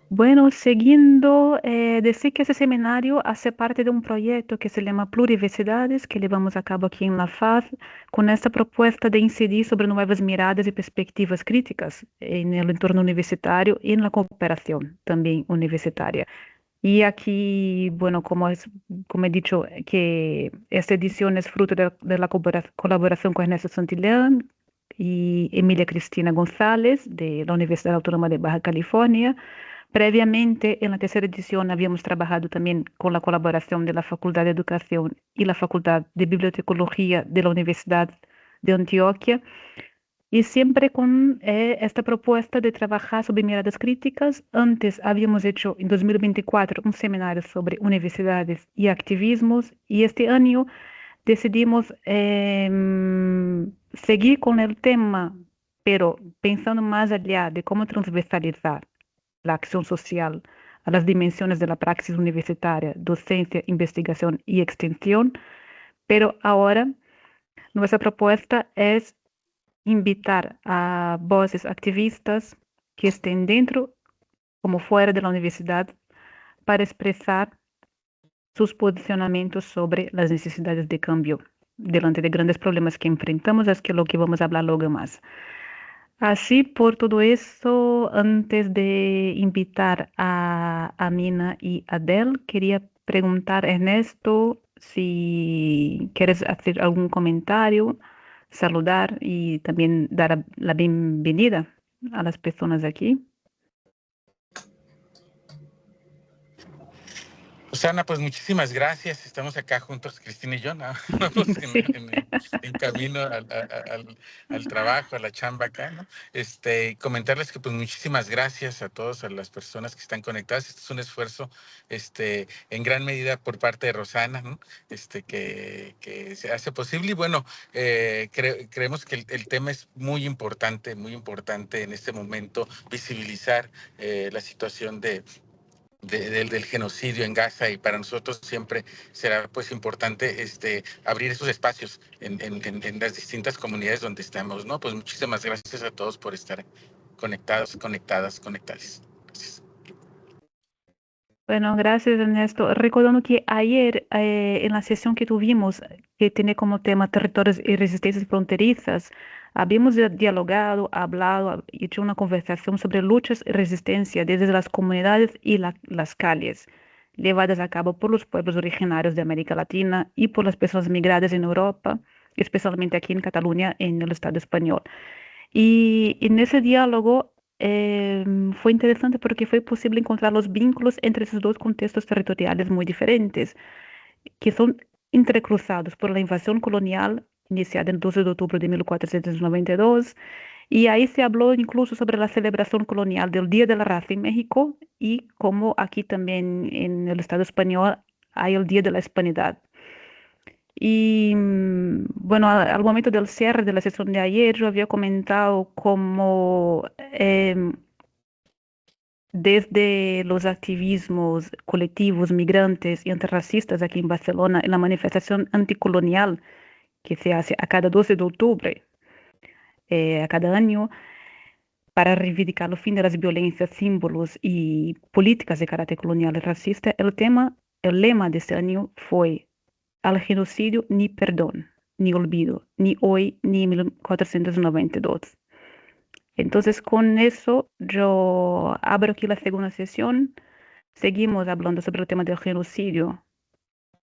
Bueno, siguiendo, decir que ese seminario hace parte de un proyecto que se llama Pluriversidades, que llevamos a cabo aquí en La Paz, con esta propuesta de incidir sobre nuevas miradas y perspectivas críticas en el entorno universitario y en la cooperación también universitaria. Y aquí, bueno, como he dicho, que esta edición es fruto de la colaboración con Ernesto Santillán y Emilia Cristina González de la Universidad Autónoma de Baja California. Previamente, en la tercera edición, habíamos trabajado también con la colaboración de la Facultad de Educación y la Facultad de Bibliotecología de la Universidad de Antioquia, y siempre con esta propuesta de trabajar sobre miradas críticas. Antes habíamos hecho en 2024 un seminario sobre universidades y activismos, y este año decidimos seguir con el tema, pero pensando más allá de cómo transversalizar la acción social a las dimensiones de la praxis universitaria, docencia, investigación y extensión. Pero ahora nuestra propuesta es invitar a voces activistas que estén dentro como fuera de la universidad para expresar sus posicionamientos sobre las necesidades de cambio delante de grandes problemas que enfrentamos, es que lo que vamos a hablar luego más. Así, por todo eso, antes de invitar a Mina y Adele, quería preguntar, Ernesto, si quieres hacer algún comentario, saludar y también dar la bienvenida a las personas aquí. Susana, pues muchísimas gracias. Estamos acá juntos, Cristina y yo, ¿no? Vamos Sí. en camino al trabajo, a la chamba acá, ¿no? Comentarles que pues muchísimas gracias a todos, a las personas que están conectadas. Este es un esfuerzo, en gran medida por parte de Rosana, ¿no? Que se hace posible. Y bueno, creemos que el tema es muy importante en este momento, visibilizar la situación del genocidio en Gaza, y para nosotros siempre será pues importante abrir esos espacios en las distintas comunidades donde estamos, ¿no? Pues muchísimas gracias a todos por estar conectados, conectadas, conectadas. Gracias. Bueno, gracias Ernesto. Recordando que ayer en la sesión que tuvimos, que tiene como tema territorios y resistencias fronterizas, habíamos dialogado, hablado, hecho una conversación sobre luchas y resistencia desde las comunidades y las calles, llevadas a cabo por los pueblos originarios de América Latina y por las personas migradas en Europa, especialmente aquí en Cataluña, en el Estado español. Y en ese diálogo fue interesante porque fue posible encontrar los vínculos entre esos dos contextos territoriales muy diferentes, que son entrecruzados por la invasión colonial iniciada el 12 de octubre de 1492, y ahí se habló incluso sobre la celebración colonial del Día de la Raza en México, y como aquí también en el Estado español hay el Día de la Hispanidad. Y bueno, al momento del cierre de la sesión de ayer, yo había comentado cómo desde los activismos colectivos migrantes y antirracistas aquí en Barcelona, en la manifestación anticolonial que se hace a cada 12 de octubre, a cada año, para reivindicar el fin de las violencias, símbolos y políticas de carácter colonial y racista, el lema de este año fue: al genocidio ni perdón, ni olvido, ni hoy, ni en 1492. Entonces, con eso, yo abro aquí la segunda sesión. Seguimos hablando sobre el tema del genocidio,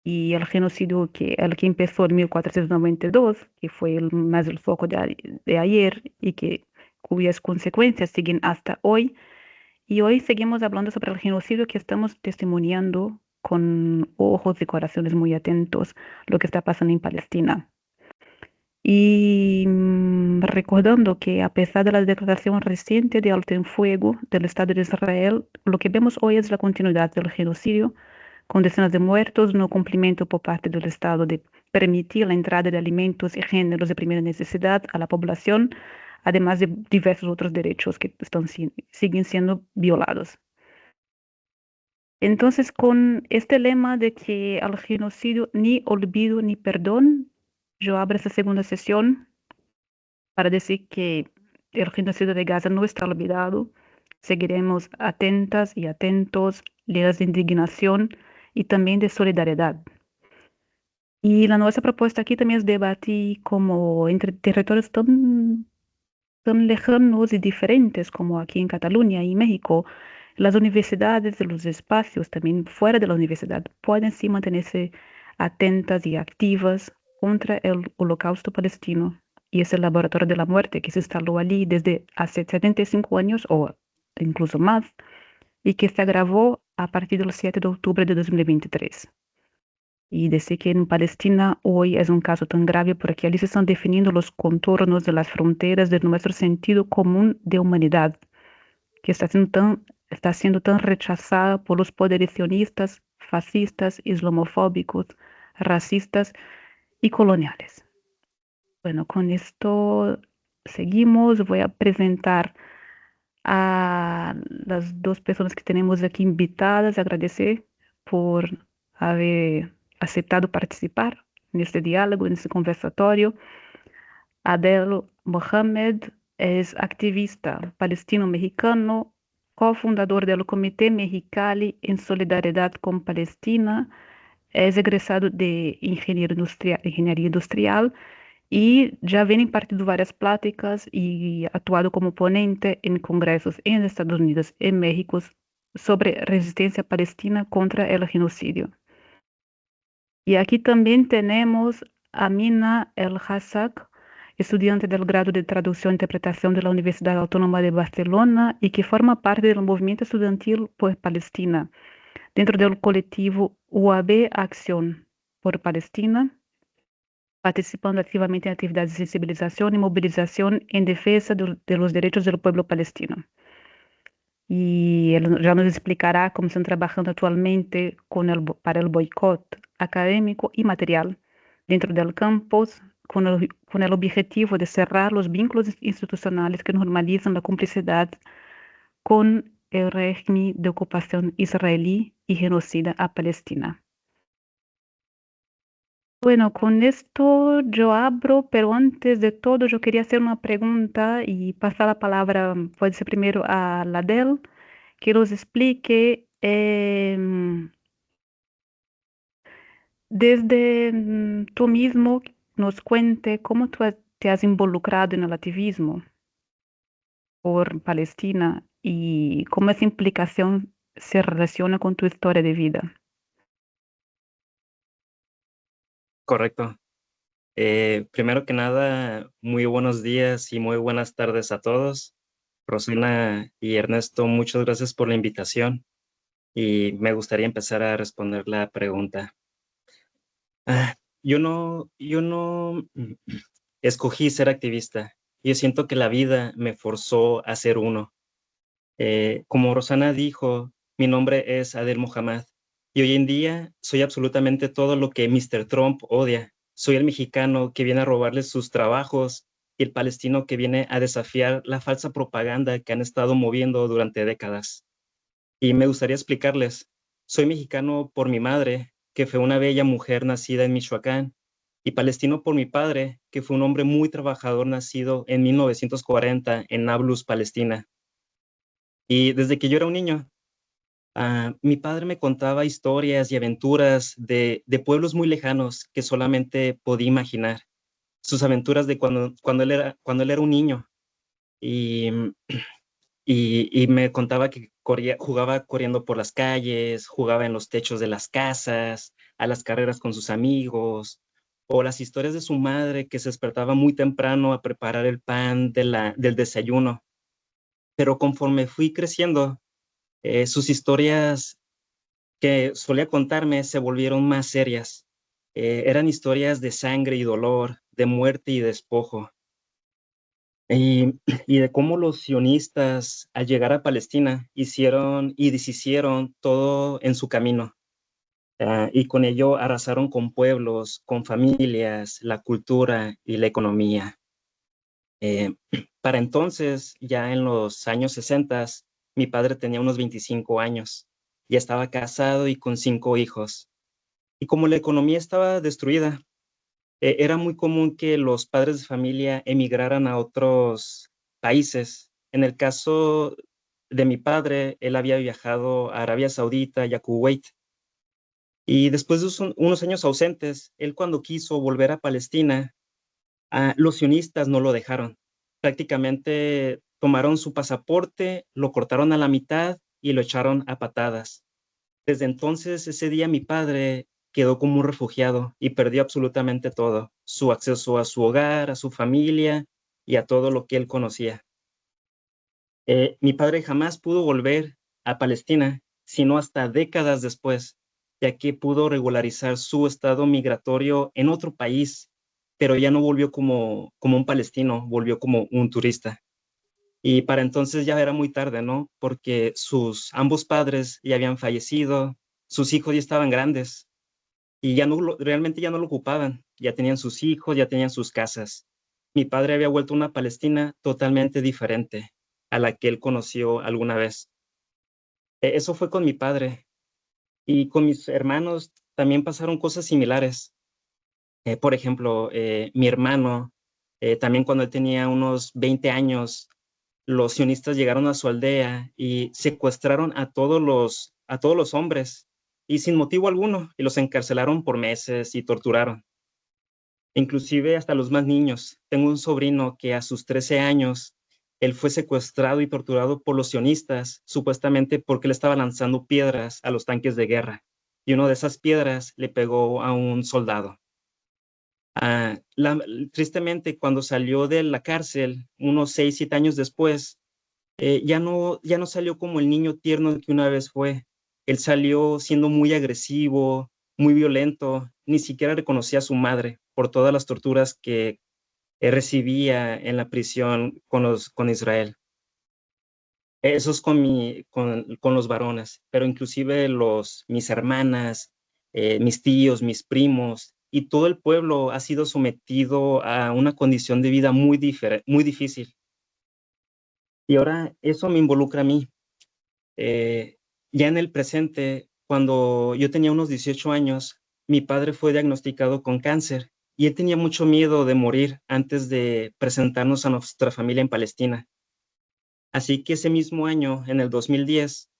y el genocidio el que empezó en 1492, que fue más el foco de ayer y cuyas consecuencias siguen hasta hoy. Y hoy seguimos hablando sobre el genocidio que estamos testimoniando con ojos y corazones muy atentos, lo que está pasando en Palestina. Y recordando que a pesar de la declaración reciente de alto en fuego del Estado de Israel, lo que vemos hoy es la continuidad del genocidio, con decenas de muertos, no cumplimiento por parte del Estado de permitir la entrada de alimentos y géneros de primera necesidad a la población, además de diversos otros derechos que siguen siendo violados. Entonces, con este lema de que al genocidio ni olvido ni perdón, yo abro esta segunda sesión para decir que el genocidio de Gaza no está olvidado, Seguiremos atentas y atentos, líderes de indignación y también de solidaridad. Y la nuestra propuesta aquí también es debatir como entre territorios tan lejanos y diferentes como aquí en Cataluña y México, las universidades, los espacios también fuera de la universidad pueden sí mantenerse atentas y activas contra el holocausto palestino y ese laboratorio de la muerte que se instaló allí desde hace 75 años o incluso más y que se agravó a partir del 7 de octubre de 2023. Y decir que en Palestina hoy es un caso tan grave porque allí se están definiendo los contornos de las fronteras de nuestro sentido común de humanidad, que está siendo tan rechazada por los poderes sionistas, fascistas, islamofóbicos, racistas y coloniales. Bueno, con esto seguimos. Voy a presentar a las dos personas que tenemos aquí invitadas, agradecer por haber aceptado participar en este diálogo, en este conversatorio. Adel Mohamed es activista palestino-mexicano, cofundador del Comité Mexicali en Solidaridad con Palestina, es egresado de Ingeniería Industrial y ya viene impartiendo varias pláticas y actuado como ponente en congresos en Estados Unidos y México sobre resistencia palestina contra el genocidio. Y aquí también tenemos a Mina El Hassak, estudiante del grado de Traducción e Interpretación de la Universidad Autónoma de Barcelona y que forma parte del movimiento estudiantil por Palestina, dentro del colectivo UAB Acción por Palestina, participando activamente en actividades de sensibilización y movilización en defensa de los derechos del pueblo palestino. Y él ya nos explicará cómo están trabajando actualmente para el boicot académico y material dentro del campus con el objetivo de cerrar los vínculos institucionales que normalizan la complicidad con el régimen de ocupación israelí y genocida a Palestina. Bueno, con esto yo abro, pero antes de todo yo quería hacer una pregunta y pasar la palabra, puede ser primero a Ladel, que nos explique desde tú mismo, nos cuente cómo te has involucrado en el activismo por Palestina y cómo esa implicación se relaciona con tu historia de vida. Correcto. Primero que nada, muy buenos días y muy buenas tardes a todos. Rosina y Ernesto, muchas gracias por la invitación y me gustaría empezar a responder la pregunta. Yo no escogí ser activista. Yo siento que la vida me forzó a ser uno. Como Rosana dijo, mi nombre es Adel Mohamed y hoy en día soy absolutamente todo lo que Mr. Trump odia. Soy el mexicano que viene a robarle sus trabajos y el palestino que viene a desafiar la falsa propaganda que han estado moviendo durante décadas. Y me gustaría explicarles, soy mexicano por mi madre, que fue una bella mujer nacida en Michoacán, y palestino por mi padre, que fue un hombre muy trabajador nacido en 1940 en Nablus, Palestina. Y desde que yo era un niño, mi padre me contaba historias y aventuras de pueblos muy lejanos que solamente podía imaginar. Sus aventuras de cuando él era un niño. Y, y me contaba que jugaba corriendo por las calles, jugaba en los techos de las casas, a las carreras con sus amigos, o las historias de su madre que se despertaba muy temprano a preparar el pan del desayuno. Pero conforme fui creciendo, sus historias que solía contarme se volvieron más serias. Eran historias de sangre y dolor, de muerte y despojo. Y, y de cómo los sionistas, al llegar a Palestina, hicieron y deshicieron todo en su camino. Y con ello arrasaron con pueblos, con familias, la cultura y la economía. Eh, para entonces, ya en los años 60, mi padre tenía unos 25 años. Ya estaba casado y con 5 hijos. Y como la economía estaba destruida, era muy común que los padres de familia emigraran a otros países. En el caso de mi padre, él había viajado a Arabia Saudita y a Kuwait. Y después de unos años ausentes, él cuando quiso volver a Palestina, los sionistas no lo dejaron. Prácticamente tomaron su pasaporte, lo cortaron a la mitad y lo echaron a patadas. Desde entonces, ese día mi padre quedó como un refugiado y perdió absolutamente todo, su acceso a su hogar, a su familia y a todo lo que él conocía. Mi padre jamás pudo volver a Palestina, sino hasta décadas después, ya que pudo regularizar su estado migratorio en otro país, pero ya no volvió como un palestino, volvió como un turista. Y para entonces ya era muy tarde, ¿no? Porque ambos padres ya habían fallecido, sus hijos ya estaban grandes y realmente ya no lo ocupaban, ya tenían sus hijos, ya tenían sus casas. Mi padre había vuelto a una Palestina totalmente diferente a la que él conoció alguna vez. Eso fue con mi padre y con mis hermanos también pasaron cosas similares. Por ejemplo, mi hermano, también cuando él tenía unos 20 años, los sionistas llegaron a su aldea y secuestraron a todos los hombres y sin motivo alguno, y los encarcelaron por meses y torturaron. Inclusive hasta los más niños. Tengo un sobrino que a sus 13 años, él fue secuestrado y torturado por los sionistas, supuestamente porque le estaba lanzando piedras a los tanques de guerra, y una de esas piedras le pegó a un soldado. Tristemente, cuando salió de la cárcel, unos 6, 7 años después, ya no salió como el niño tierno que una vez fue. Él salió siendo muy agresivo, muy violento, ni siquiera reconocía a su madre por todas las torturas que recibía en la prisión con Israel. Eso es con los varones, pero inclusive mis hermanas, mis tíos, mis primos y todo el pueblo ha sido sometido a una condición de vida muy difícil. Y ahora eso me involucra a mí. Eh, ya en el presente, cuando yo tenía unos 18 años, mi padre fue diagnosticado con cáncer y él tenía mucho miedo de morir antes de presentarnos a nuestra familia en Palestina. Así que ese mismo año, en el 2010,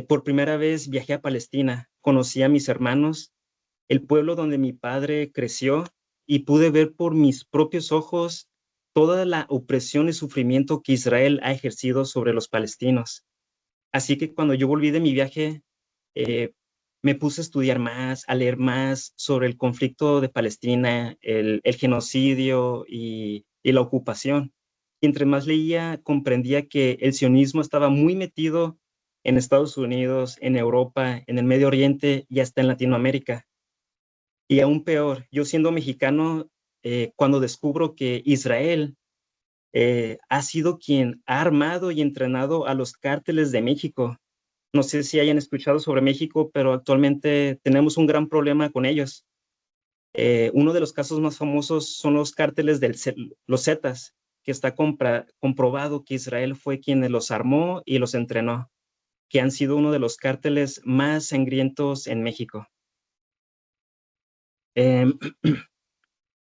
por primera vez viajé a Palestina, conocí a mis hermanos, el pueblo donde mi padre creció y pude ver por mis propios ojos toda la opresión y sufrimiento que Israel ha ejercido sobre los palestinos. Así que cuando yo volví de mi viaje, eh, me puse a estudiar más, a leer más sobre el conflicto de Palestina, el genocidio y la ocupación. Y entre más leía, comprendía que el sionismo estaba muy metido en Estados Unidos, en Europa, en el Medio Oriente y hasta en Latinoamérica. Y aún peor, yo siendo mexicano, cuando descubro que Israel ha sido quien ha armado y entrenado a los cárteles de México. No sé si hayan escuchado sobre México, pero actualmente tenemos un gran problema con ellos. Uno de los casos más famosos son los cárteles los Zetas, que está comprobado que Israel fue quien los armó y los entrenó, que han sido uno de los cárteles más sangrientos en México. Em,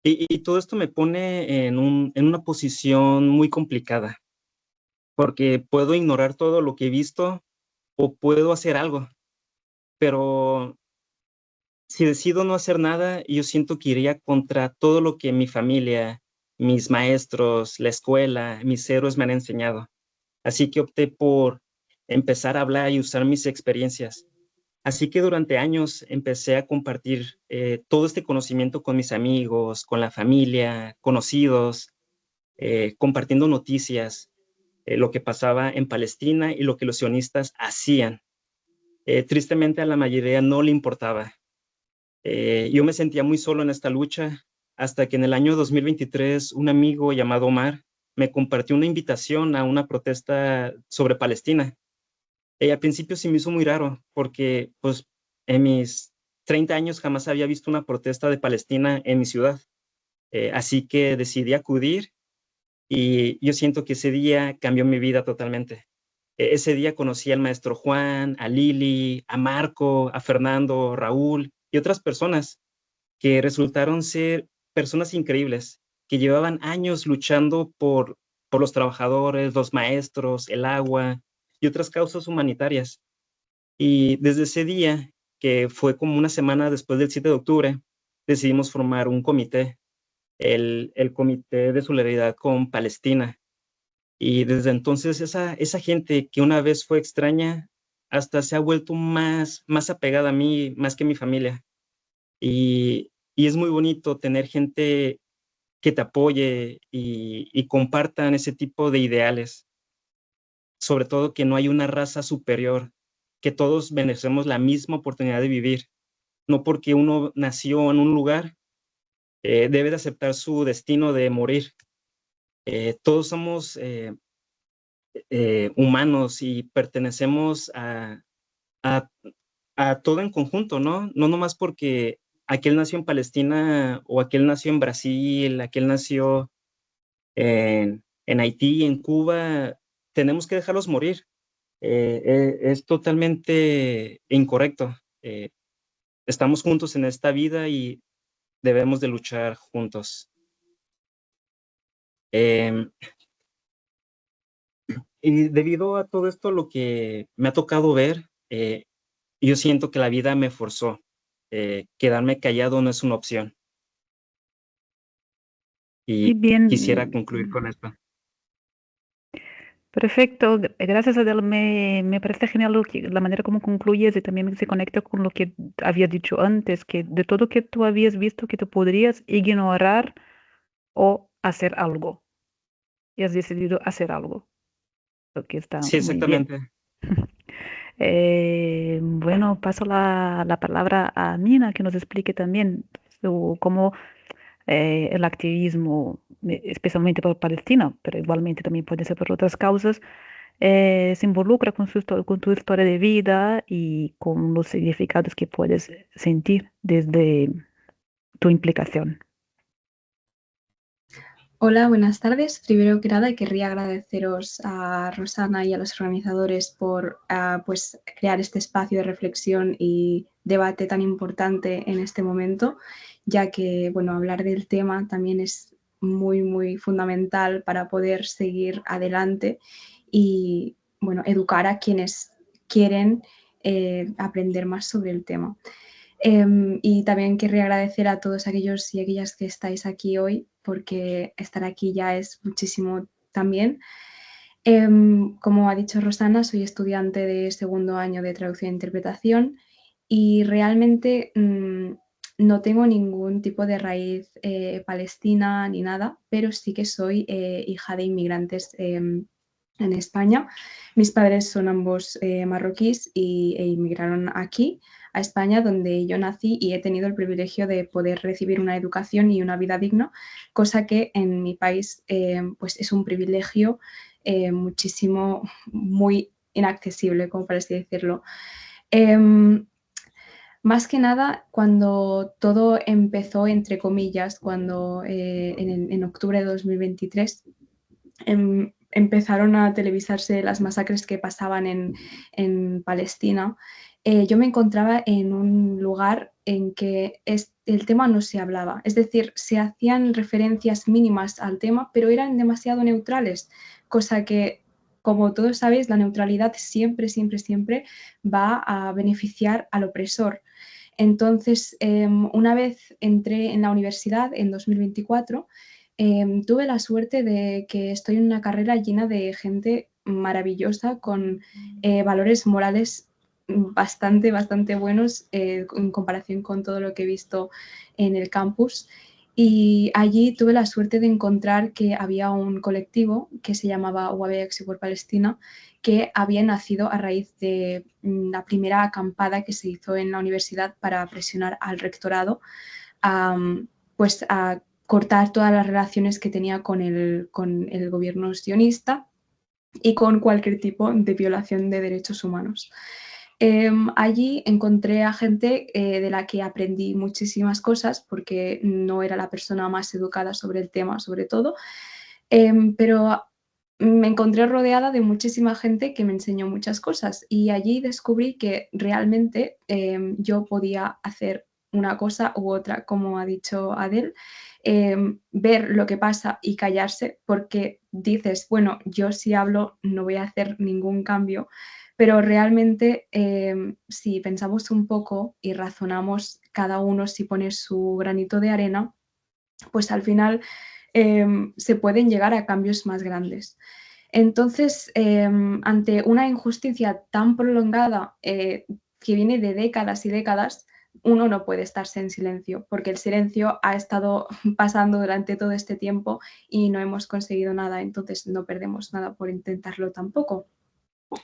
y todo esto me pone en una posición muy complicada, porque puedo ignorar todo lo que he visto o puedo hacer algo, pero si decido no hacer nada, yo siento que iría contra todo lo que mi familia, mis maestros, la escuela, mis héroes me han enseñado. Así que opté por empezar a hablar y usar mis experiencias. Así que durante años empecé a compartir todo este conocimiento con mis amigos, con la familia, conocidos, compartiendo noticias, lo que pasaba en Palestina y lo que los sionistas hacían. Tristemente a la mayoría no le importaba. Yo me sentía muy solo en esta lucha hasta que en el año 2023 un amigo llamado Omar me compartió una invitación a una protesta sobre Palestina. Al principio sí me hizo muy raro porque pues en mis 30 años jamás había visto una protesta de Palestina en mi ciudad. Así que decidí acudir y yo siento que ese día cambió mi vida totalmente. Ese día conocí al maestro Juan, a Lili, a Marco, a Fernando, Raúl y otras personas que resultaron ser personas increíbles, que llevaban años luchando por los trabajadores, los maestros, el agua, y otras causas humanitarias. Y desde ese día, que fue como una semana después del 7 de octubre, decidimos formar un comité, el Comité de Solidaridad con Palestina. Y desde entonces esa gente que una vez fue extraña, hasta se ha vuelto más apegada a mí, más que mi familia. Y es muy bonito tener gente que te apoye y compartan ese tipo de ideales. Sobre todo que no hay una raza superior, que todos merecemos la misma oportunidad de vivir. No porque uno nació en un lugar, debe de aceptar su destino de morir. Todos somos humanos y pertenecemos a, a todo en conjunto, ¿no? No nomás porque aquel nació en Palestina o aquel nació en Brasil, aquel nació en Haití, en Cuba, tenemos que dejarlos morir. Es totalmente incorrecto. Estamos juntos en esta vida y debemos de luchar juntos. Em, y debido a todo esto, lo que me ha tocado ver, yo siento que la vida me forzó. Quedarme callado no es una opción. Y Y quisiera bien, concluir con esto. perfecto. Gracias, Adel. Me parece genial la manera como concluyes y también se conecta con lo que habías dicho antes, que de todo que tú habías visto que tú podrías ignorar o hacer algo. Y has decidido hacer algo, lo que está Sí, muy bien. exactamente. Bueno, paso la palabra a Nina, que nos explique también cómo el activismo, especialmente por Palestina, pero igualmente también puede ser por otras causas, se involucra con, con tu historia de vida y con los significados que puedes sentir desde tu implicación. Hola, buenas tardes. Primero que nada, querría agradeceros a Rosana y a los organizadores por pues, crear este espacio de reflexión y debate tan importante en este momento, ya que bueno, hablar del tema también es muy fundamental para poder seguir adelante y bueno, educar a quienes quieren aprender más sobre el tema. Y también querría agradecer a todos aquellos y aquellas que estáis aquí hoy, porque estar aquí ya es muchísimo también. Como ha dicho Rosana, soy estudiante de segundo año de traducción e interpretación y realmente no tengo ningún tipo de raíz palestina ni nada, pero sí que soy hija de inmigrantes en España. Mis padres son ambos marroquíes e inmigraron aquí a España, donde yo nací y he tenido el privilegio de poder recibir una educación y una vida digna, cosa que en mi país pues es un privilegio muchísimo, muy inaccesible, como por así decirlo. Más que nada, cuando todo empezó, entre comillas, cuando en octubre de 2023 empezaron a televisarse las masacres que pasaban en Palestina, yo me encontraba en un lugar en que el tema no se hablaba. Es decir, se hacían referencias mínimas al tema, pero eran demasiado neutrales, cosa que, como todos sabéis, la neutralidad siempre va a beneficiar al opresor. Entonces, una vez entré en la universidad en 2024, tuve la suerte de que estoy en una carrera llena de gente maravillosa con valores morales bastante buenos en comparación con todo lo que he visto en el campus. Y allí tuve la suerte de encontrar que había un colectivo que se llamaba UABX por Palestina, que había nacido a raíz de la primera acampada que se hizo en la universidad para presionar al rectorado pues a cortar todas las relaciones que tenía con el gobierno sionista y con cualquier tipo de violación de derechos humanos. Allí encontré a gente de la que aprendí muchísimas cosas porque no era la persona más educada sobre el tema, sobre todo, pero me encontré rodeada de muchísima gente que me enseñó muchas cosas y allí descubrí que realmente yo podía hacer una cosa u otra, como ha dicho Adel, ver lo que pasa y callarse, porque dices, bueno, yo si hablo no voy a hacer ningún cambio, pero realmente si pensamos un poco y razonamos cada uno si pone su granito de arena, pues al final se pueden llegar a cambios más grandes. Entonces, ante una injusticia tan prolongada que viene de décadas y décadas, uno no puede estarse en silencio, porque el silencio ha estado pasando durante todo este tiempo y no hemos conseguido nada, entonces no perdemos nada por intentarlo tampoco.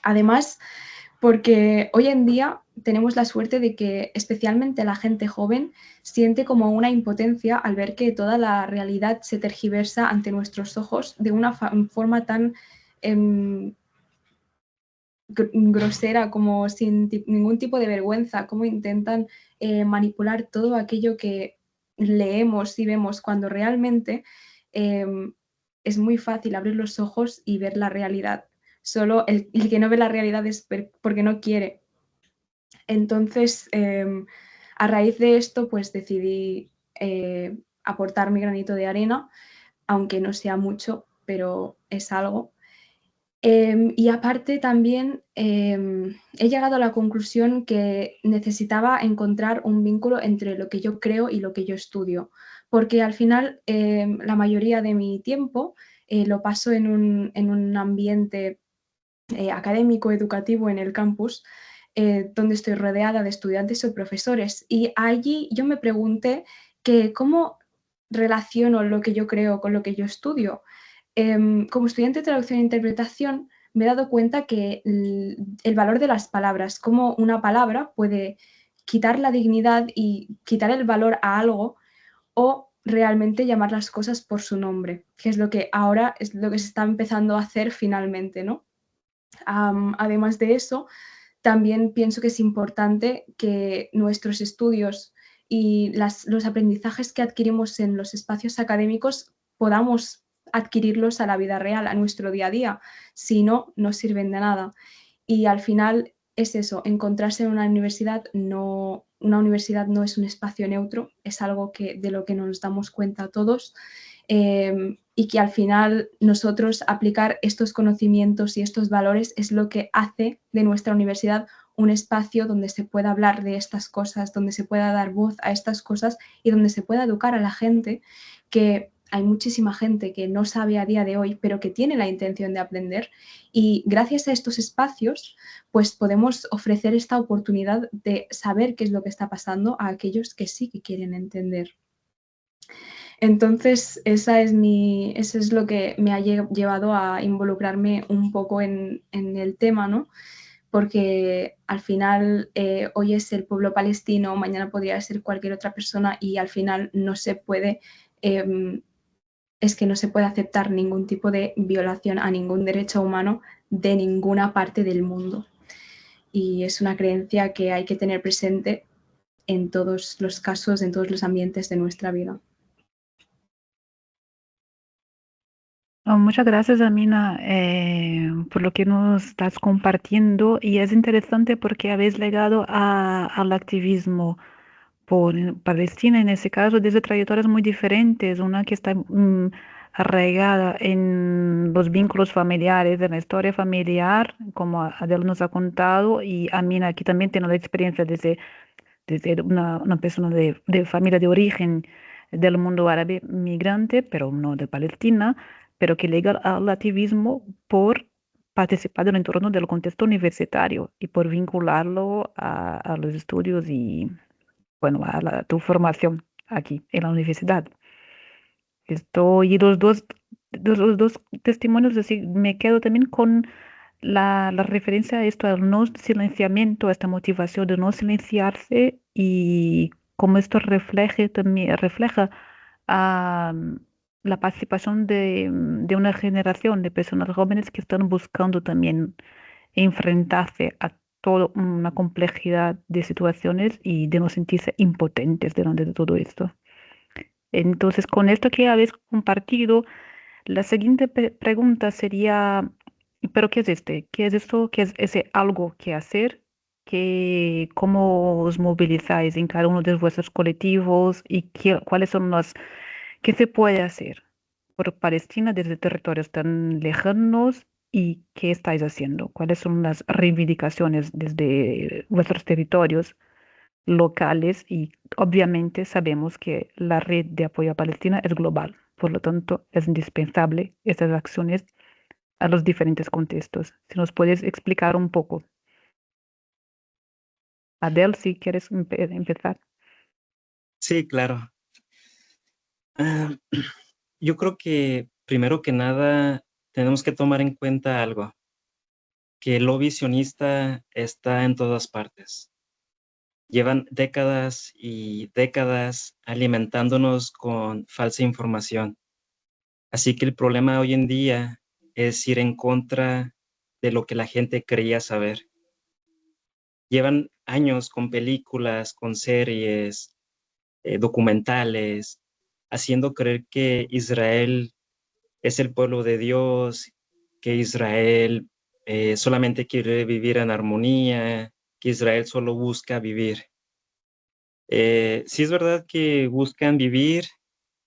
Además, porque hoy en día tenemos la suerte de que especialmente la gente joven siente como una impotencia al ver que toda la realidad se tergiversa ante nuestros ojos de una forma tan grosera, como sin ningún tipo de vergüenza, como intentan manipular todo aquello que leemos y vemos cuando realmente es muy fácil abrir los ojos y ver la realidad. Solo el que no ve la realidad es porque no quiere. Entonces, a raíz de esto, pues decidí aportar mi granito de arena, aunque no sea mucho, pero es algo. Y aparte también he llegado a la conclusión que necesitaba encontrar un vínculo entre lo que yo creo y lo que yo estudio, porque al final la mayoría de mi tiempo lo paso en un ambiente académico, educativo en el campus, donde estoy rodeada de estudiantes o profesores. Y allí yo me pregunté que cómo relaciono lo que yo creo con lo que yo estudio. Como estudiante de traducción e interpretación, me he dado cuenta que el valor de las palabras, cómo una palabra puede quitar la dignidad y quitar el valor a algo o realmente llamar las cosas por su nombre, que es lo que ahora es lo que se está empezando a hacer finalmente, ¿no? Además de eso, también pienso que es importante que nuestros estudios y los aprendizajes que adquirimos en los espacios académicos podamos adquirirlos a la vida real, a nuestro día a día. Si no, no sirven de nada. Y al final es eso, encontrarse en una universidad no es un espacio neutro, es algo de lo que nos damos cuenta todos. Y que al final nosotros aplicar estos conocimientos y estos valores es lo que hace de nuestra universidad un espacio donde se pueda hablar de estas cosas, donde se pueda dar voz a estas cosas y donde se pueda educar a la gente, que hay muchísima gente que no sabe a día de hoy, pero que tiene la intención de aprender, y gracias a estos espacios pues podemos ofrecer esta oportunidad de saber qué es lo que está pasando a aquellos que sí que quieren entender. Entonces, eso es lo que me ha llevado a involucrarme un poco en el tema, ¿no? Porque al final hoy es el pueblo palestino, mañana podría ser cualquier otra persona y al final no se puede, es que no se puede aceptar ningún tipo de violación a ningún derecho humano de ninguna parte del mundo. Y es una creencia que hay que tener presente en todos los casos, en todos los ambientes de nuestra vida. Muchas gracias, Amina, por lo que nos estás compartiendo. Y es interesante porque habéis llegado al activismo por Palestina, en ese caso, desde trayectorias muy diferentes. Una que está arraigada en los vínculos familiares, en la historia familiar, como Adel nos ha contado, y Amina aquí también tiene la experiencia desde una persona de familia de origen del mundo árabe migrante, pero no de Palestina, pero que llega al activismo por participar del entorno del contexto universitario y por vincularlo a los estudios y, bueno, a tu formación aquí en la universidad. Y los dos testimonios, así, me quedo también con la referencia a esto, al no silenciamiento, a esta motivación de no silenciarse y cómo esto refleja ah, la participación de una generación de personas jóvenes que están buscando también enfrentarse a toda una complejidad de situaciones y de no sentirse impotentes delante de todo esto. Entonces, con esto que habéis compartido, la siguiente pregunta sería, ¿pero qué es este? ¿Qué es esto? ¿Qué es ese algo que hacer? cómo os movilizáis en cada uno de vuestros colectivos y cuáles son qué se puede hacer por Palestina desde territorios tan lejanos y qué estáis haciendo, cuáles son las reivindicaciones desde vuestros territorios locales y obviamente sabemos que la red de apoyo a Palestina es global, por lo tanto es indispensable estas acciones a los diferentes contextos. Si nos puedes explicar un poco. Adele, si quieres empezar. Sí, claro. Ah, yo creo que primero que nada tenemos que tomar en cuenta algo, que el lobby sionista está en todas partes. Llevan décadas y décadas alimentándonos con falsa información. Así que el problema hoy en día es ir en contra de lo que la gente creía saber. Llevan años con películas, con series, documentales, haciendo creer que Israel es el pueblo de Dios, que Israel solamente quiere vivir en armonía, que Israel solo busca vivir. Sí es verdad que buscan vivir,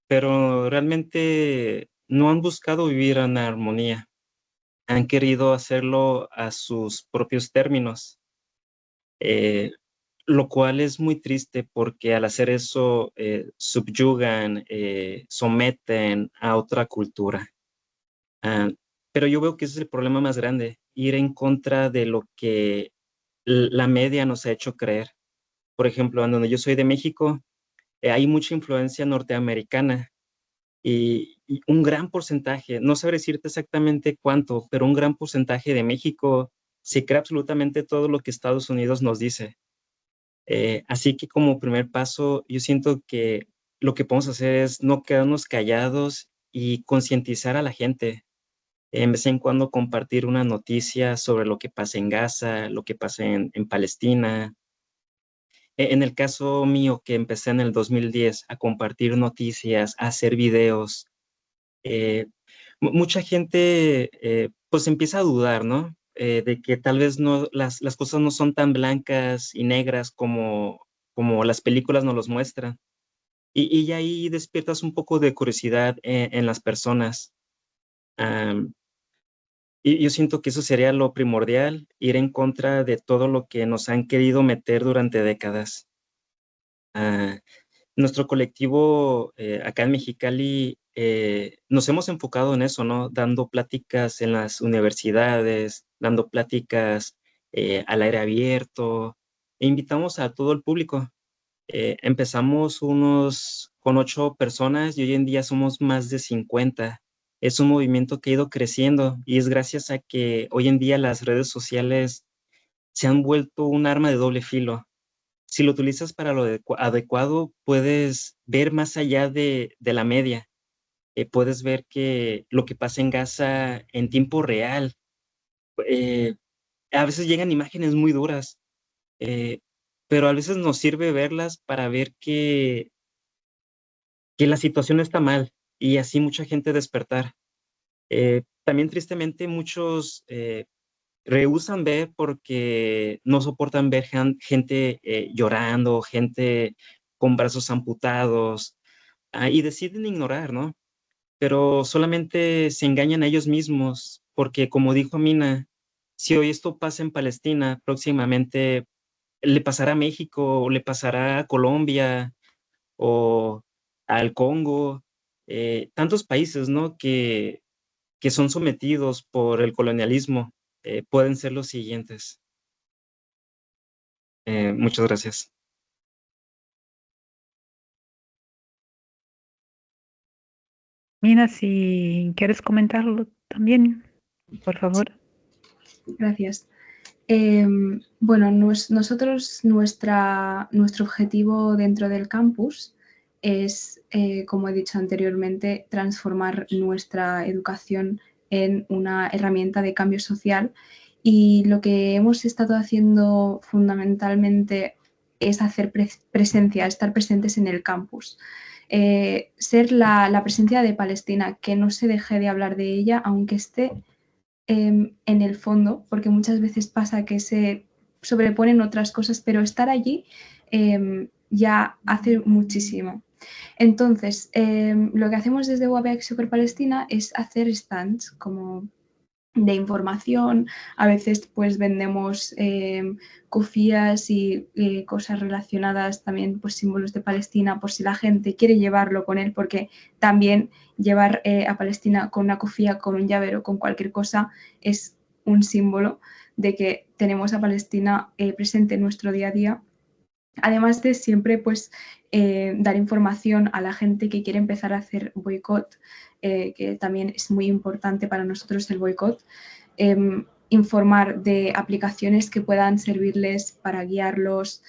pero realmente no han buscado vivir en armonía. Han querido hacerlo a sus propios términos, eh, lo cual es muy triste porque al hacer eso subyugan, someten a otra cultura. Ah, pero yo veo que ese es el problema más grande, ir en contra de lo que la media nos ha hecho creer. Por ejemplo, en donde yo soy de México, hay mucha influencia norteamericana y un gran porcentaje, no sabré decirte exactamente cuánto, pero un gran porcentaje de México se cree absolutamente todo lo que Estados Unidos nos dice. Así que como primer paso, yo siento que lo que podemos hacer es no quedarnos callados y concientizar a la gente. En vez en cuando compartir una noticia sobre lo que pasa en Gaza, lo que pasa en Palestina. En el caso mío, que empecé en el 2010 a compartir noticias, a hacer videos, eh, mucha gente pues empieza a dudar, ¿no? De que tal vez no, las cosas no son tan blancas y negras como las películas nos los muestran. Y ahí despiertas un poco de curiosidad en las personas. Y yo siento que eso sería lo primordial, ir en contra de todo lo que nos han querido meter durante décadas. Ah, nuestro colectivo acá en Mexicali nos hemos enfocado en eso, ¿no? Dando pláticas en las universidades, dando pláticas al aire abierto, e invitamos a todo el público. Empezamos con 8 personas y hoy en día somos más de 50. Es un movimiento que ha ido creciendo y es gracias a que hoy en día las redes sociales se han vuelto un arma de doble filo. Si lo utilizas para lo adecuado, puedes ver más allá de la media. Puedes ver que lo que pasa en Gaza en tiempo real. eh, a veces llegan imágenes muy duras, eh, pero a veces nos sirve verlas para ver que la situación está mal y así mucha gente despertar. También tristemente muchos rehúsan ver porque no soportan ver gente llorando, gente con brazos amputados, y deciden ignorar, ¿no? Pero solamente se engañan a ellos mismos porque, como dijo Mina, si hoy esto pasa en Palestina, próximamente le pasará a México o le pasará a Colombia o al Congo, tantos países, ¿no? Que son sometidos por el colonialismo, pueden ser los siguientes. Muchas gracias. Mina, si quieres comentarlo también, por favor. Gracias. Bueno, nosotros, nuestro objetivo dentro del campus es, como he dicho anteriormente, transformar nuestra educación en una herramienta de cambio social, y lo que hemos estado haciendo fundamentalmente es hacer presencia, estar presentes en el campus. Ser la presencia de Palestina, que no se deje de hablar de ella, aunque esté en el fondo, porque muchas veces pasa que se sobreponen otras cosas, pero estar allí ya hace muchísimo. Entonces, lo que hacemos desde UAB Super Palestina es hacer stands como de información. A veces pues vendemos cofías y cosas relacionadas también, pues símbolos de Palestina, por si la gente quiere llevarlo con él, porque también llevar a Palestina con una cofía, con un llavero, con cualquier cosa, es un símbolo de que tenemos a Palestina presente en nuestro día a día. Además de siempre pues dar información a la gente que quiere empezar a hacer boicot, que también es muy importante para nosotros el boicot, informar de aplicaciones que puedan servirles para guiarlos,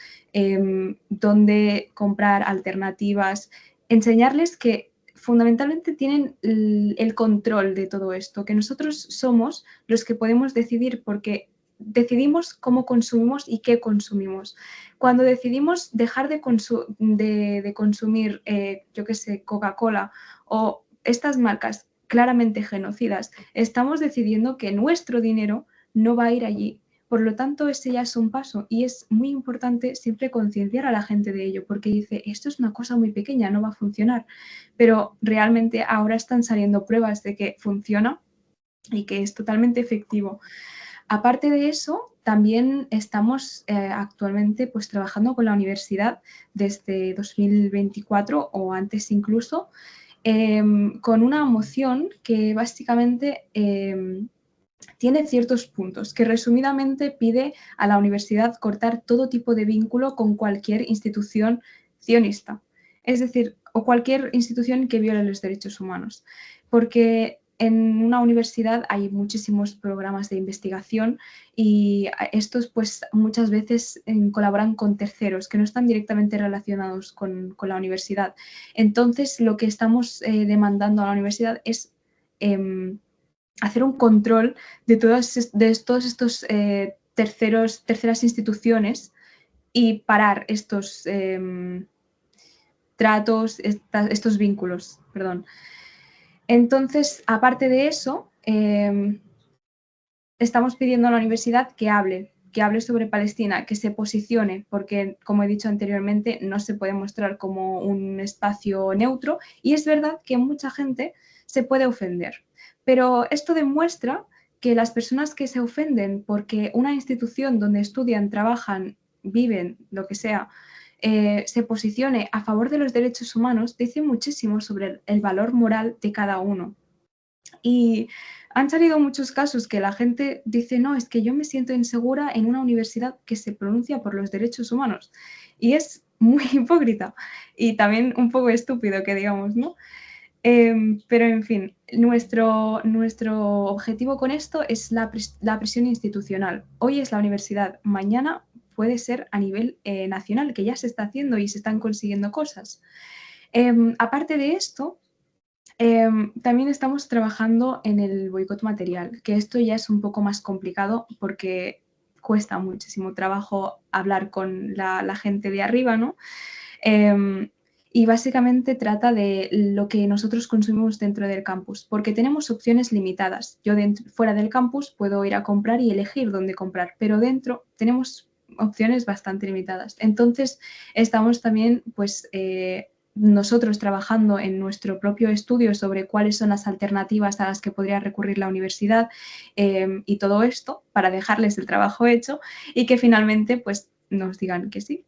dónde comprar alternativas, enseñarles que fundamentalmente tienen el control de todo esto, que nosotros somos los que podemos decidir porque decidimos cómo consumimos y qué consumimos. Cuando decidimos dejar de consumir, yo qué sé, Coca-Cola o estas marcas claramente genocidas, estamos decidiendo que nuestro dinero no va a ir allí. Por lo tanto, ese ya es un paso y es muy importante siempre concienciar a la gente de ello, porque dice, esto es una cosa muy pequeña, no va a funcionar. Pero realmente ahora están saliendo pruebas de que funciona y que es totalmente efectivo. Aparte de eso, también estamos actualmente pues, trabajando con la universidad desde 2024 o antes incluso, con una moción que básicamente tiene ciertos puntos, que resumidamente pide a la universidad cortar todo tipo de vínculo con cualquier institución cionista, es decir, o cualquier institución que viole los derechos humanos, porque en una universidad hay muchísimos programas de investigación y estos pues muchas veces colaboran con terceros que no están directamente relacionados con la universidad. Entonces lo que estamos demandando a la universidad es hacer un control de todos estos terceras instituciones y parar estos tratos, estos vínculos, perdón. Entonces, aparte de eso, estamos pidiendo a la universidad que hable sobre Palestina, que se posicione, porque, como he dicho anteriormente, no se puede mostrar como un espacio neutro y es verdad que mucha gente se puede ofender. Pero esto demuestra que las personas que se ofenden porque una institución donde estudian, trabajan, viven, lo que sea, se posicione a favor de los derechos humanos, dice muchísimo sobre el valor moral de cada uno. Y han salido muchos casos que la gente dice, no, es que yo me siento insegura en una universidad que se pronuncia por los derechos humanos. Y es muy hipócrita y también un poco estúpido que digamos, ¿no? Pero en fin, nuestro objetivo con esto es la presión institucional. Hoy es la universidad, mañana puede ser a nivel nacional, que ya se está haciendo y se están consiguiendo cosas. Aparte de esto, también estamos trabajando en el boicot material, que esto ya es un poco más complicado porque cuesta muchísimo trabajo hablar con la gente de arriba, ¿no? Y básicamente trata de lo que nosotros consumimos dentro del campus, porque tenemos opciones limitadas. Yo fuera del campus puedo ir a comprar y elegir dónde comprar, pero dentro tenemos opciones bastante limitadas. Entonces, estamos también, pues, nosotros trabajando en nuestro propio estudio sobre cuáles son las alternativas a las que podría recurrir la universidad y todo esto para dejarles el trabajo hecho y que finalmente, pues, nos digan que sí.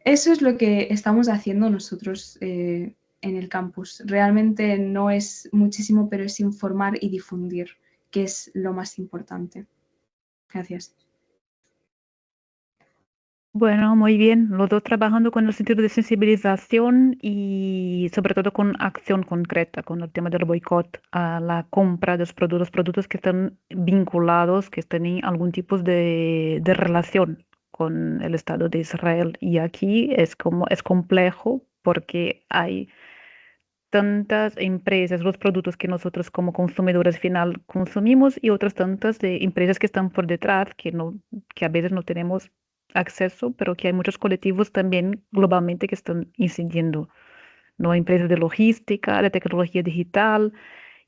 Eso es lo que estamos haciendo nosotros en el campus. Realmente no es muchísimo, pero es informar y difundir, que es lo más importante. Gracias. Bueno, muy bien. Los dos trabajando con el sentido de sensibilización y sobre todo con acción concreta, con el tema del boicot a la compra de los productos que están vinculados, que tienen algún tipo de relación con el Estado de Israel. Y aquí es complejo porque hay tantas empresas, los productos que nosotros como consumidores final consumimos y otras tantas de empresas que están por detrás que a veces no tenemos acceso, pero que hay muchos colectivos también globalmente que están incidiendo, ¿no? Empresas de logística, de tecnología digital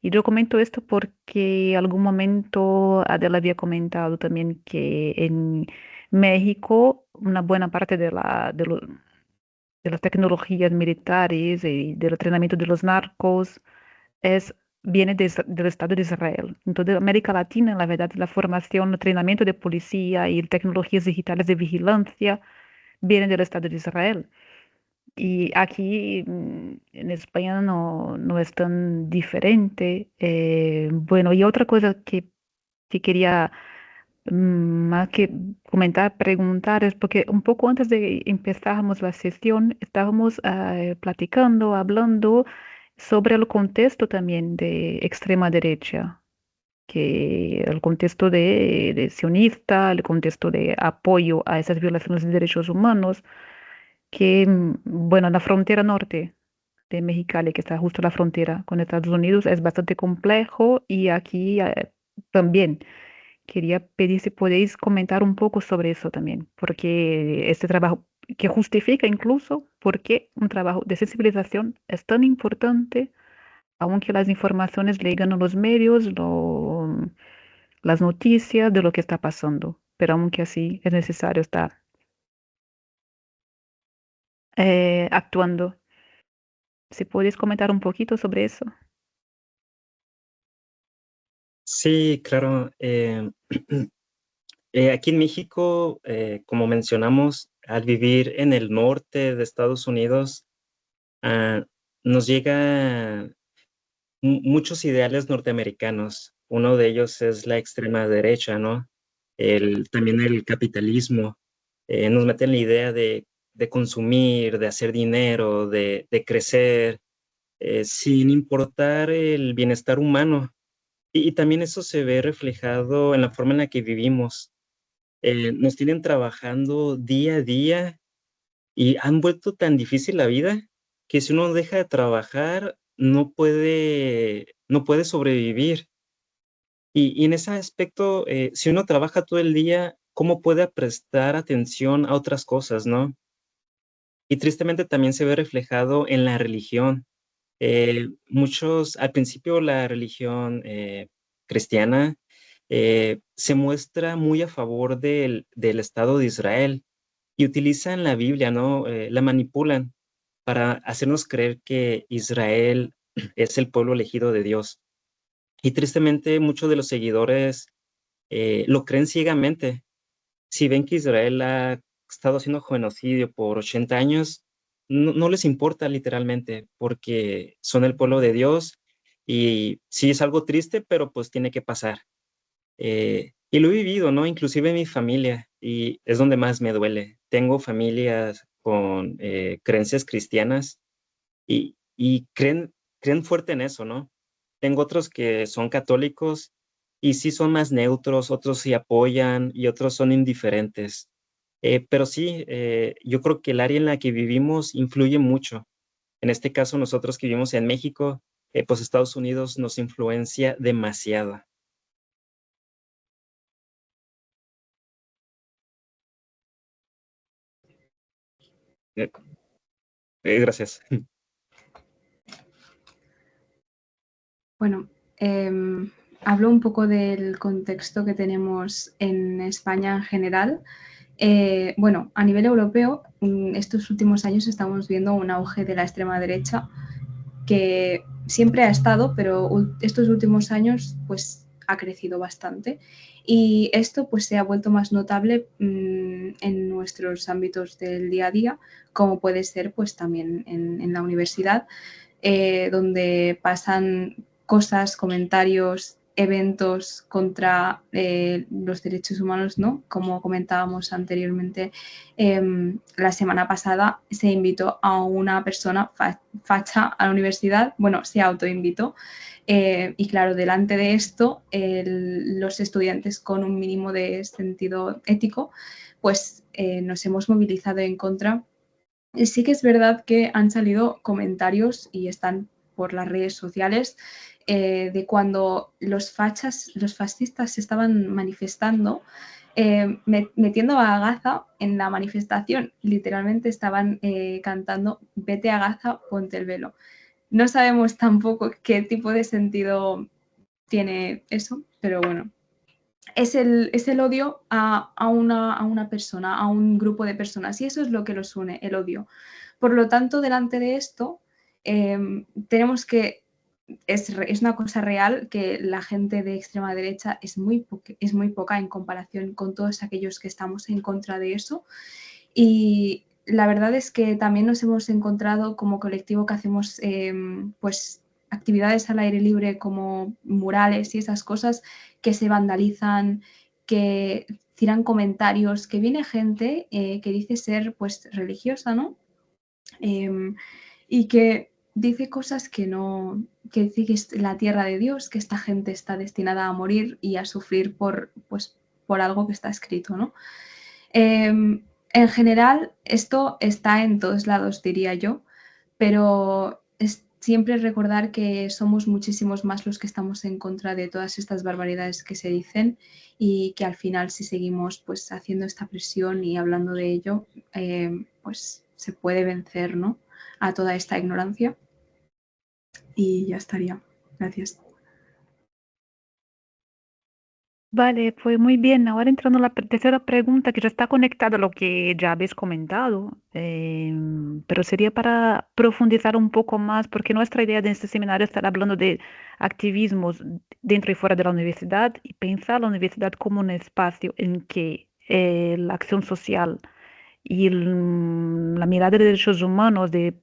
Y yo comento esto porque algún momento Adela había comentado también que en México una buena parte de las tecnologías militares y del entrenamiento de los narcos es, viene del Estado de Israel. En toda América Latina, la verdad, la formación, el entrenamiento de policía y tecnologías digitales de vigilancia viene del Estado de Israel. Y aquí en España no es tan diferente. Bueno, y otra cosa que quería más que comentar, preguntar, es porque un poco antes de empezáramos la sesión, estábamos platicando, hablando sobre el contexto también de extrema derecha, que el contexto de sionista, el contexto de apoyo a esas violaciones de derechos humanos, que, bueno, la frontera norte de Mexicali, que está justo a la frontera con Estados Unidos, es bastante complejo y aquí también. Quería pedir si podéis comentar un poco sobre eso también, porque este trabajo que justifica incluso por qué un trabajo de sensibilización es tan importante, aunque las informaciones llegan a los medios, las noticias de lo que está pasando, pero aunque así es necesario estar actuando. Si podéis comentar un poquito sobre eso. Sí, claro. Aquí en México, como mencionamos, al vivir en el norte de Estados Unidos, ah, nos llega muchos ideales norteamericanos. Uno de ellos es la extrema derecha, ¿no? También el capitalismo. Nos meten la idea de consumir, de hacer dinero, de crecer, sin importar el bienestar humano. Y también eso se ve reflejado en la forma en la que vivimos. Nos tienen trabajando día a día y han vuelto tan difícil la vida que si uno deja de trabajar no puede sobrevivir. Y en ese aspecto, si uno trabaja todo el día, ¿cómo puede prestar atención a otras cosas, no? Y tristemente también se ve reflejado en la religión. Al principio la religión cristiana se muestra muy a favor del Estado de Israel y utilizan la Biblia, ¿no? La manipulan para hacernos creer que Israel es el pueblo elegido de Dios. Y tristemente muchos de los seguidores lo creen ciegamente. Si ven que Israel ha estado haciendo genocidio por 80 años, no les importa literalmente, porque son el pueblo de Dios y sí es algo triste, pero pues tiene que pasar. Y lo he vivido, ¿no? Inclusive en mi familia, y es donde más me duele. Tengo familias con creencias cristianas y creen fuerte en eso, ¿no? Tengo otros que son católicos y sí son más neutros, otros sí apoyan y otros son indiferentes. Pero sí, yo creo que el área en la que vivimos influye mucho. En este caso, nosotros que vivimos en México, pues Estados Unidos nos influencia demasiado. Eh, Gracias. Bueno, hablo un poco del contexto que tenemos en España en general. Bueno, a nivel europeo, estos últimos años estamos viendo un auge de la extrema derecha que siempre ha estado, pero estos últimos años pues ha crecido bastante y esto pues se ha vuelto más notable en nuestros ámbitos del día a día, como puede ser pues también en la universidad, donde pasan cosas, comentarios, eventos contra los derechos humanos, ¿no? Como comentábamos anteriormente, la semana pasada se invitó a una persona facha a la universidad, bueno, se autoinvitó, y claro, delante de esto, los estudiantes con un mínimo de sentido ético, pues nos hemos movilizado en contra. Sí que es verdad que han salido comentarios y están por las redes sociales de cuando los fascistas se estaban manifestando, metiendo a Gaza en la manifestación. Literalmente estaban cantando: vete a Gaza, ponte el velo. No sabemos tampoco qué tipo de sentido tiene eso, pero bueno. Es el odio a una persona, a un grupo de personas, y eso es lo que los une, el odio. Por lo tanto, delante de esto, tenemos que, es una cosa real que la gente de extrema derecha es muy poca en comparación con todos aquellos que estamos en contra de eso. Y la verdad es que también nos hemos encontrado como colectivo que hacemos pues actividades al aire libre como murales y esas cosas que se vandalizan, que tiran comentarios, que viene gente que dice ser pues religiosa, ¿no? Y que dice cosas que no, que dice que es la tierra de Dios, que esta gente está destinada a morir y a sufrir pues, por algo que está escrito, ¿no? En general, esto está en todos lados, diría yo, pero es siempre recordar que somos muchísimos más los que estamos en contra de todas estas barbaridades que se dicen y que al final si seguimos pues haciendo esta presión y hablando de ello, pues se puede vencer, ¿no? A toda esta ignorancia. Y ya estaría. Gracias. Vale, fue muy bien. Ahora entrando a la tercera pregunta, que ya está conectada a lo que ya habéis comentado, pero sería para profundizar un poco más, porque nuestra idea de este seminario es estar hablando de activismos dentro y fuera de la universidad y pensar la universidad como un espacio en que la acción social y la mirada de derechos humanos, de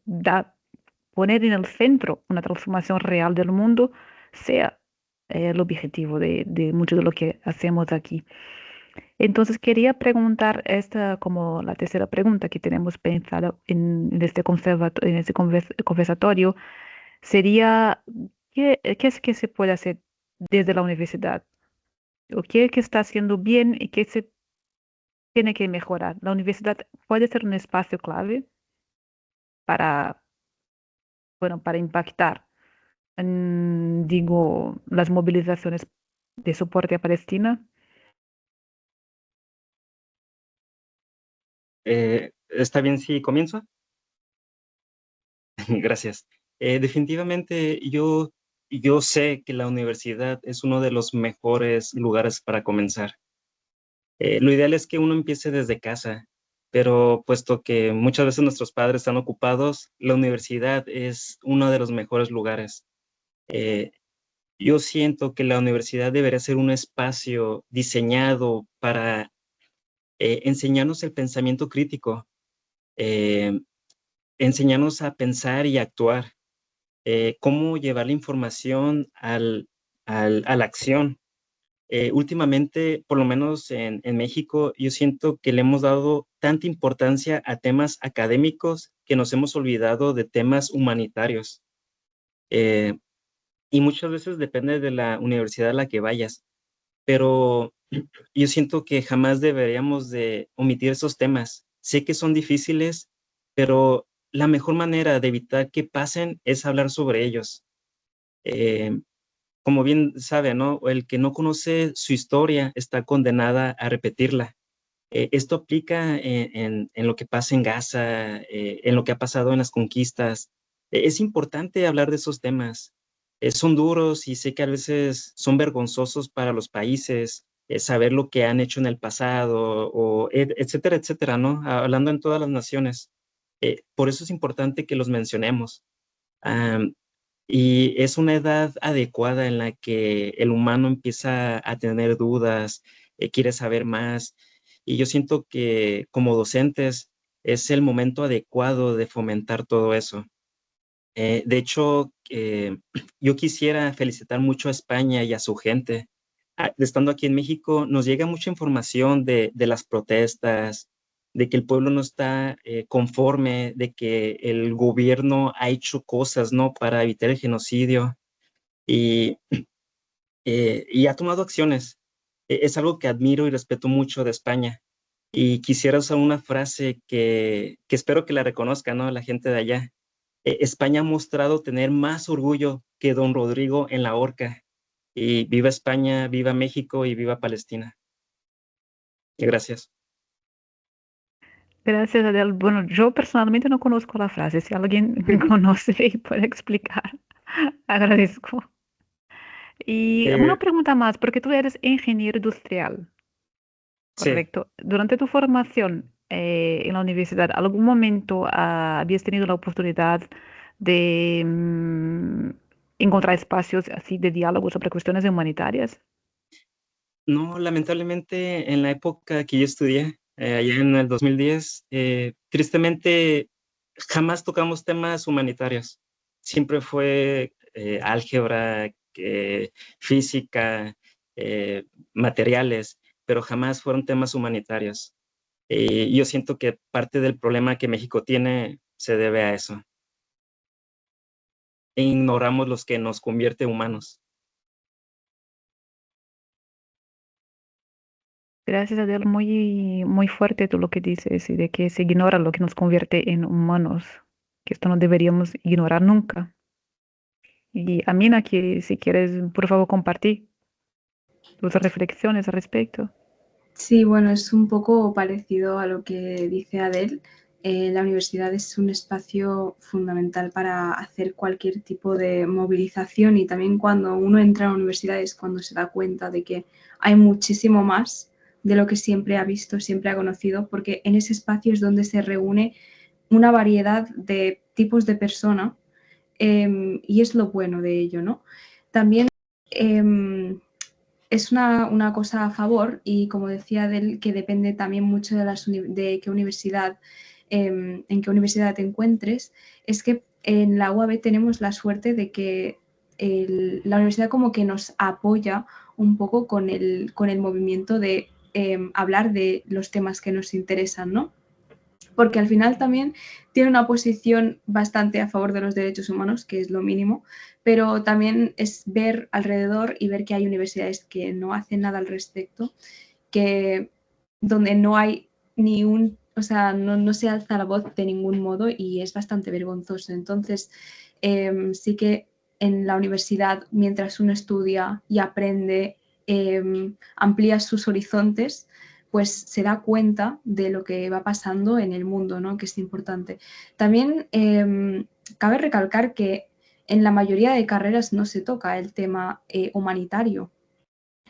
poner en el centro una transformación real del mundo, sea el objetivo de mucho de lo que hacemos aquí. Entonces quería preguntar esta como la tercera pregunta que tenemos pensado en este conversatorio, sería ¿qué es que se puede hacer desde la universidad? ¿O qué que está haciendo bien y qué se tiene que mejorar? La universidad puede ser un espacio clave para, bueno, para impactar, digo, las movilizaciones de soporte a Palestina. ¿Está bien si comienzo? Gracias. Definitivamente yo sé que la universidad es uno de los mejores lugares para comenzar. Lo ideal es que uno empiece desde casa, pero puesto que muchas veces nuestros padres están ocupados, la universidad es uno de los mejores lugares. Eh, yo siento que la universidad debería ser un espacio diseñado para enseñarnos el pensamiento crítico, eh, enseñarnos a pensar y actuar, cómo llevar la información a la acción. Últimamente, por lo menos en México, yo siento que le hemos dado tanta importancia a temas académicos que nos hemos olvidado de temas humanitarios. Eh, y muchas veces depende de la universidad a la que vayas, pero yo siento que jamás deberíamos de omitir esos temas. Sé que son difíciles, pero la mejor manera de evitar que pasen es hablar sobre ellos. Eh, como bien sabe, ¿no? El que no conoce su historia está condenada a repetirla. Esto aplica en lo que pasa en Gaza, en lo que ha pasado en las conquistas. Es importante hablar de esos temas. Son duros y sé que a veces son vergonzosos para los países, saber lo que han hecho en el pasado, o etcétera, etcétera, ¿no? Hablando en todas las naciones. Por eso es importante que los mencionemos. Am, y es una edad adecuada en la que el humano empieza a tener dudas, quiere saber más. Y yo siento que como docentes es el momento adecuado de fomentar todo eso. De hecho, yo quisiera felicitar mucho a España y a su gente. Estando aquí en México, nos llega mucha información de las protestas, de que el pueblo no está conforme, de que el gobierno ha hecho cosas, ¿no? Para evitar el genocidio y, y ha tomado acciones. Es algo que admiro y respeto mucho de España. Y quisiera usar una frase que espero que la reconozca, ¿no? La gente de allá. España ha mostrado tener más orgullo que don Rodrigo en la horca. Y viva España, viva México y viva Palestina. Y gracias. Gracias, Adel. Bueno, yo personalmente no conozco la frase. Si alguien conoce y puede explicar, agradezco. Y una Eh, pregunta más, porque tú eres ingeniero industrial, sí, ¿correcto? Durante tu formación en la universidad, ¿algún momento habías tenido la oportunidad de encontrar espacios así de diálogo sobre cuestiones humanitarias? no, lamentablemente en la época que yo estudié, allá en el 2010, tristemente jamás tocamos temas humanitarios. Siempre fue álgebra, física, materiales, pero jamás fueron temas humanitarios. Yo siento que parte del problema que México tiene se debe a eso. E ignoramos los que nos convierte humanos. Gracias, Adel. Muy, muy fuerte tú lo que dices y de que se ignora lo que nos convierte en humanos, que esto no deberíamos ignorar nunca. Y Amina, que si quieres, por favor, compartir tus reflexiones al respecto. Sí, bueno, es un poco parecido a lo que dice Adel. La universidad es un espacio fundamental para hacer cualquier tipo de movilización y también cuando uno entra a la universidad es cuando se da cuenta de que hay muchísimo más de lo que siempre ha visto, siempre ha conocido, porque en ese espacio es donde se reúne una variedad de tipos de persona y es lo bueno de ello, ¿no? También es una cosa a favor y como decía Del, que depende también mucho de qué universidad, en qué universidad te encuentres, es que en la UAB tenemos la suerte de que la universidad como que nos apoya un poco con el movimiento de hablar de los temas que nos interesan, ¿no? Porque al final también tiene una posición bastante a favor de los derechos humanos, que es lo mínimo, pero también es ver alrededor y ver que hay universidades que no hacen nada al respecto, que donde no hay ni un, o sea, no se alza la voz de ningún modo y es bastante vergonzoso. Entonces, sí que en la universidad, mientras uno estudia y aprende, amplía sus horizontes, pues se da cuenta de lo que va pasando en el mundo, ¿no? Que es importante. También cabe recalcar que en la mayoría de carreras no se toca el tema humanitario,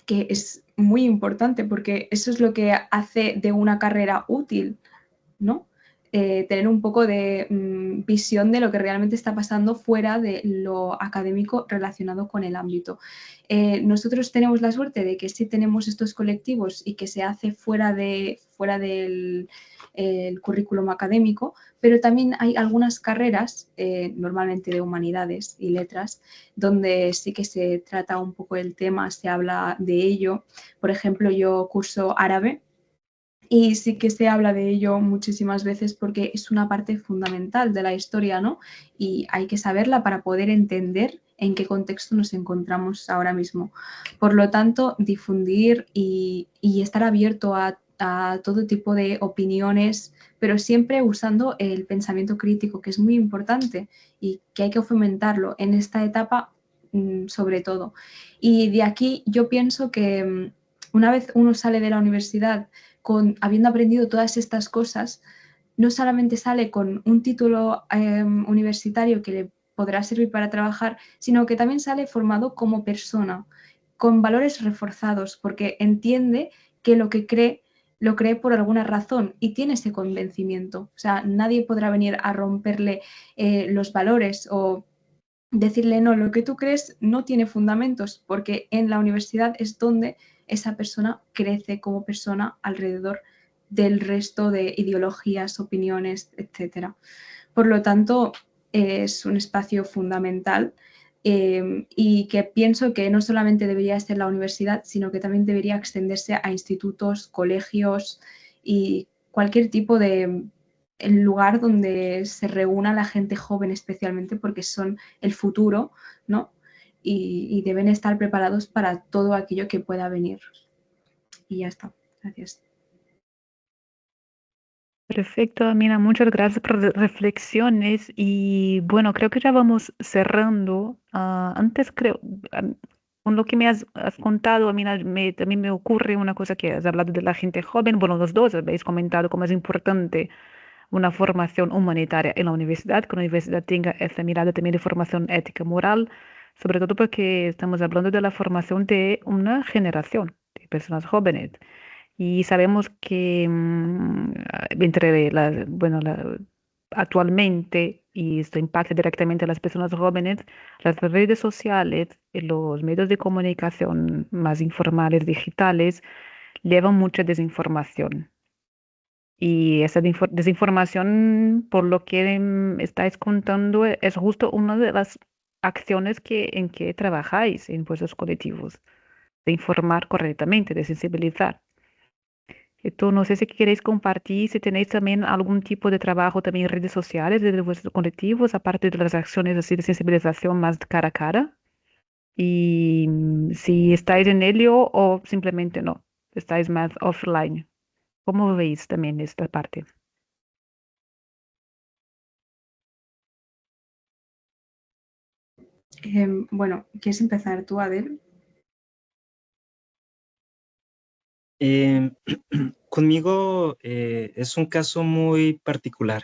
que es muy importante porque eso es lo que hace de una carrera útil, ¿no? Tener un poco de visión de lo que realmente está pasando fuera de lo académico relacionado con el ámbito. Nosotros tenemos la suerte de que sí tenemos estos colectivos y que se hace fuera del el currículum académico, pero también hay algunas carreras, normalmente de humanidades y letras, donde sí que se trata un poco el tema, se habla de ello. Por ejemplo, yo curso árabe y sí que se habla de ello muchísimas veces porque es una parte fundamental de la historia, ¿no? Y hay que saberla para poder entender en qué contexto nos encontramos ahora mismo. Por lo tanto, difundir y estar abierto a todo tipo de opiniones, pero siempre usando el pensamiento crítico, que es muy importante y que hay que fomentarlo en esta etapa sobre todo. Y de aquí yo pienso que una vez uno sale de la universidad habiendo aprendido todas estas cosas, no solamente sale con un título universitario que le podrá servir para trabajar, sino que también sale formado como persona, con valores reforzados, porque entiende que lo cree por alguna razón y tiene ese convencimiento. O sea, nadie podrá venir a romperle los valores o decirle, no, lo que tú crees no tiene fundamentos, porque en la universidad es donde esa persona crece como persona alrededor del resto de ideologías, opiniones, etc. Por lo tanto, es un espacio fundamental y que pienso que no solamente debería ser la universidad, sino que también debería extenderse a institutos, colegios y cualquier tipo de el lugar donde se reúna la gente joven especialmente porque son el futuro, ¿no? Y deben estar preparados para todo aquello que pueda venir. Y ya está. Gracias. Perfecto, Amina, muchas gracias por las reflexiones y bueno, creo que ya vamos cerrando. Antes creo, con lo que me has contado, a mí también me ocurre una cosa que has hablado de la gente joven. Bueno, los dos habéis comentado cómo es importante una formación humanitaria en la universidad, que la universidad tenga esa mirada también de formación ética moral, sobre todo porque estamos hablando de la formación de una generación de personas jóvenes. Y sabemos que entre bueno, actualmente, y esto impacta directamente a las personas jóvenes, las redes sociales y los medios de comunicación más informales, digitales, llevan mucha desinformación. Y esa desinformación, por lo que estáis contando, es justo una de las acciones en que trabajáis en vuestros colectivos, de informar correctamente, de sensibilizar. Esto no sé si queréis compartir, si tenéis también algún tipo de trabajo también en redes sociales de vuestros colectivos, aparte de las acciones así de sensibilización más cara a cara. Y si estáis en ello o simplemente no, estáis más offline. ¿Cómo veis también esta parte? Bueno, ¿quieres empezar tú, Adel? Conmigo es un caso muy particular.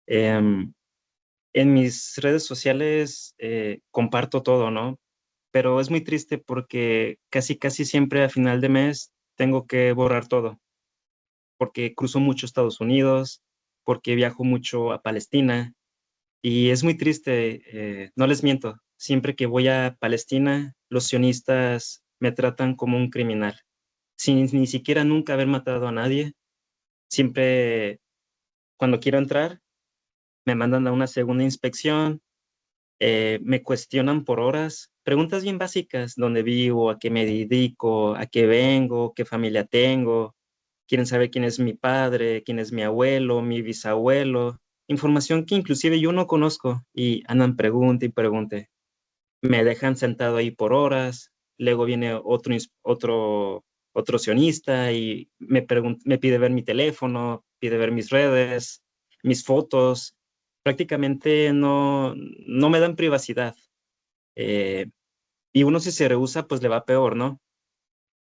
Em, en mis redes sociales comparto todo, ¿no? Pero es muy triste porque casi siempre a final de mes tengo que borrar todo, porque cruzo mucho Estados Unidos, porque viajo mucho a Palestina y es muy triste, no les miento, siempre que voy a Palestina, los sionistas me tratan como un criminal, sin ni siquiera nunca haber matado a nadie. Siempre cuando quiero entrar, me mandan a una segunda inspección, me cuestionan por horas, preguntas bien básicas, dónde vivo, a qué me dedico, a qué vengo, qué familia tengo, quieren saber quién es mi padre, quién es mi abuelo, mi bisabuelo, información que inclusive yo no conozco y andan pregunte y pregunte. Me dejan sentado ahí por horas, luego viene otro sionista y me pide ver mi teléfono, pide ver mis redes, mis fotos. Prácticamente no me dan privacidad. Eh, y uno si se rehúsa, pues le va peor, ¿no?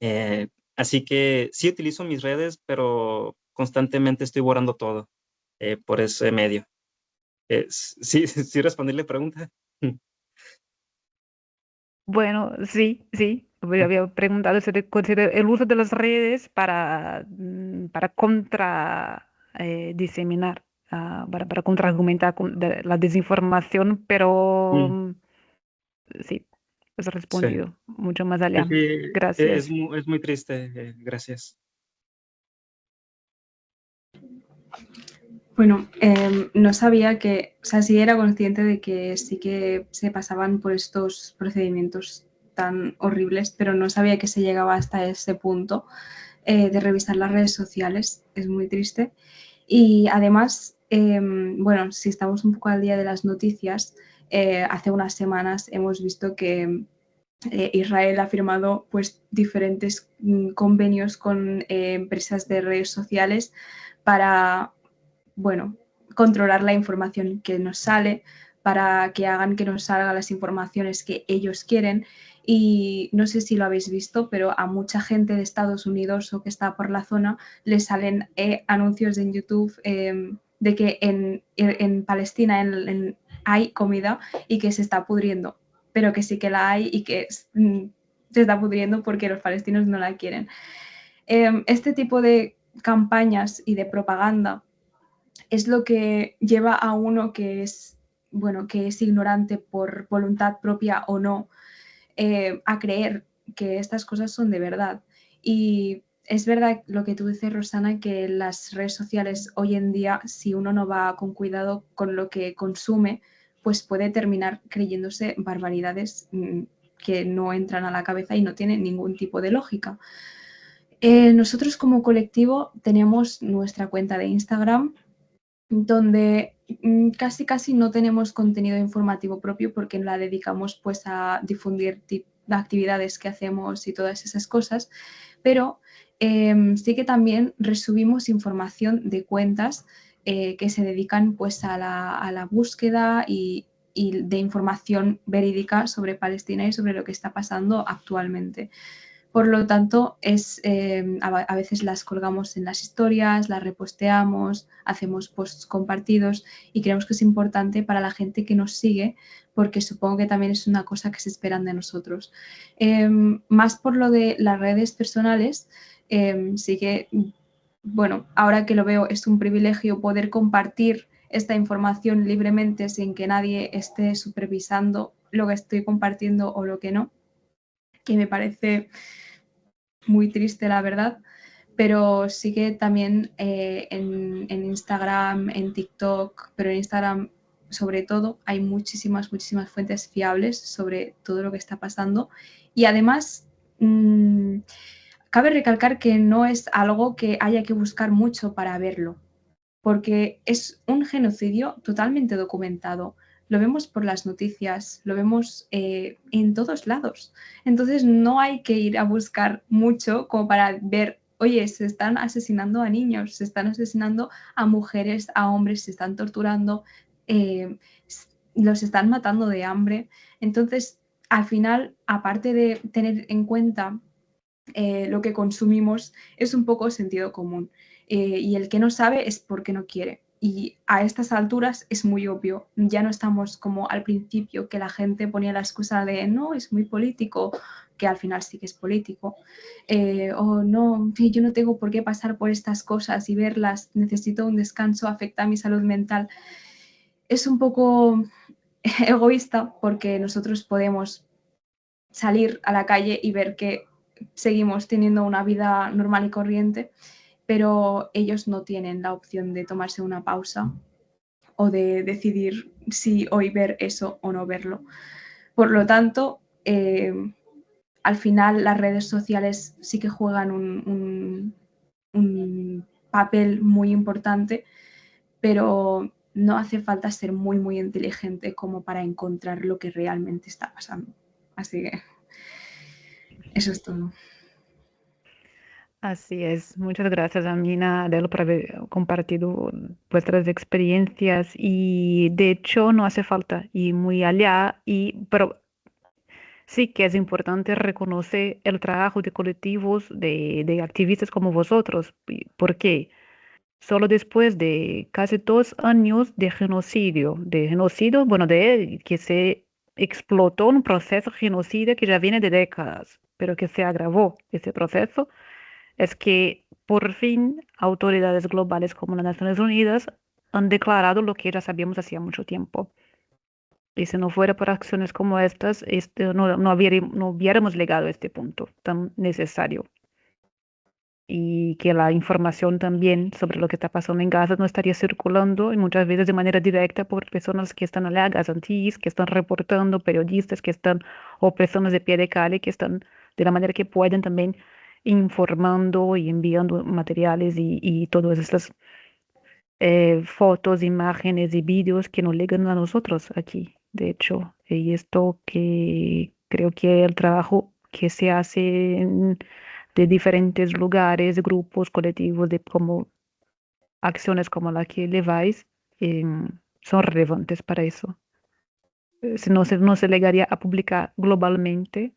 Eh, Así que sí utilizo mis redes, pero constantemente estoy borrando todo por ese medio. Sí, sí respondí la pregunta. Bueno, sí, sí. Había preguntado si considera el uso de las redes para contra diseminar, para contraargumentar la desinformación, pero Mm, sí, has sí, respondido mucho más sí, allá. sí, Gracias. es muy triste. Gracias. Bueno, no sabía que, o sea, sí era consciente de que sí que se pasaban por estos procedimientos tan horribles, pero no sabía que se llegaba hasta ese punto de revisar las redes sociales. Es muy triste. Y además, bueno, si estamos un poco al día de las noticias, hace unas semanas hemos visto que Israel ha firmado pues diferentes convenios con empresas de redes sociales para, bueno, controlar la información que nos sale, para que hagan que nos salgan las informaciones que ellos quieren. Y no sé si lo habéis visto, pero a mucha gente de Estados Unidos o que está por la zona le salen anuncios en YouTube de que en Palestina hay comida y que se está pudriendo, pero que sí que la hay y que se está pudriendo porque los palestinos no la quieren. Este tipo de campañas y de propaganda es lo que lleva a uno que es, bueno, que es ignorante por voluntad propia o no, a creer que estas cosas son de verdad. Y es verdad lo que tú dices, Rosana, que las redes sociales hoy en día, si uno no va con cuidado con lo que consume, pues puede terminar creyéndose barbaridades que no entran a la cabeza y no tienen ningún tipo de lógica. Nosotros como colectivo tenemos nuestra cuenta de Instagram, donde casi no tenemos contenido informativo propio porque la dedicamos pues a difundir actividades que hacemos y todas esas cosas, pero sí que también resubimos información de cuentas que se dedican pues a la búsqueda y y de información verídica sobre Palestina y sobre lo que está pasando actualmente. Por lo tanto, a veces las colgamos en las historias, las reposteamos, hacemos posts compartidos y creemos que es importante para la gente que nos sigue porque supongo que también es una cosa que se esperan de nosotros. Más por lo de las redes personales, sí que, bueno, ahora que lo veo es un privilegio poder compartir esta información libremente sin que nadie esté supervisando lo que estoy compartiendo o lo que no, que me parece muy triste, la verdad, pero sí que también en Instagram, en TikTok, pero en Instagram sobre todo hay muchísimas fuentes fiables sobre todo lo que está pasando y además cabe recalcar que no es algo que haya que buscar mucho para verlo, porque es un genocidio totalmente documentado. Lo vemos por las noticias, lo vemos en todos lados. Entonces no hay que ir a buscar mucho como para ver, oye, se están asesinando a niños, se están asesinando a mujeres, a hombres, se están torturando, los están matando de hambre. Entonces, al final, aparte de tener en cuenta lo que consumimos, es un poco sentido común. Y el que no sabe es porque no quiere. Y a estas alturas es muy obvio, ya no estamos como al principio que la gente ponía la excusa de no, es muy político, que al final sí que es político, o no, yo no tengo por qué pasar por estas cosas y verlas, necesito un descanso, afecta a mi salud mental. Es un poco egoísta porque nosotros podemos salir a la calle y ver que seguimos teniendo una vida normal y corriente, pero ellos no tienen la opción de tomarse una pausa o de decidir si hoy ver eso o no verlo. Por lo tanto, al final las redes sociales sí que juegan un papel muy importante, pero no hace falta ser muy inteligente como para encontrar lo que realmente está pasando. Así que eso es todo. Así es. Muchas gracias, Amina, Adele, por haber compartido vuestras experiencias. Y de hecho, no hace falta ir muy allá, pero sí que es importante reconocer el trabajo de colectivos de activistas como vosotros. ¿Por qué? Solo después de casi 2 años de genocidio, bueno, de que se explotó un proceso genocida que ya viene de décadas, pero que se agravó ese proceso, es que por fin autoridades globales como las Naciones Unidas han declarado lo que ya sabíamos hacía mucho tiempo. Y si no fuera por acciones como estas, no hubiéramos llegado a este punto tan necesario. Y que la información también sobre lo que está pasando en Gaza no estaría circulando y muchas veces de manera directa por personas que están allá, gazantíes, que están reportando, periodistas que están, o personas de pie de calle que están de la manera que pueden también informando y enviando materiales y todas estas fotos, imágenes y vídeos que nos llegan a nosotros aquí, de hecho. Y esto que creo que el trabajo que se hace de diferentes lugares, grupos, colectivos, de como acciones como la que lleváis, son relevantes para eso. Si no se llegaría a publicar globalmente,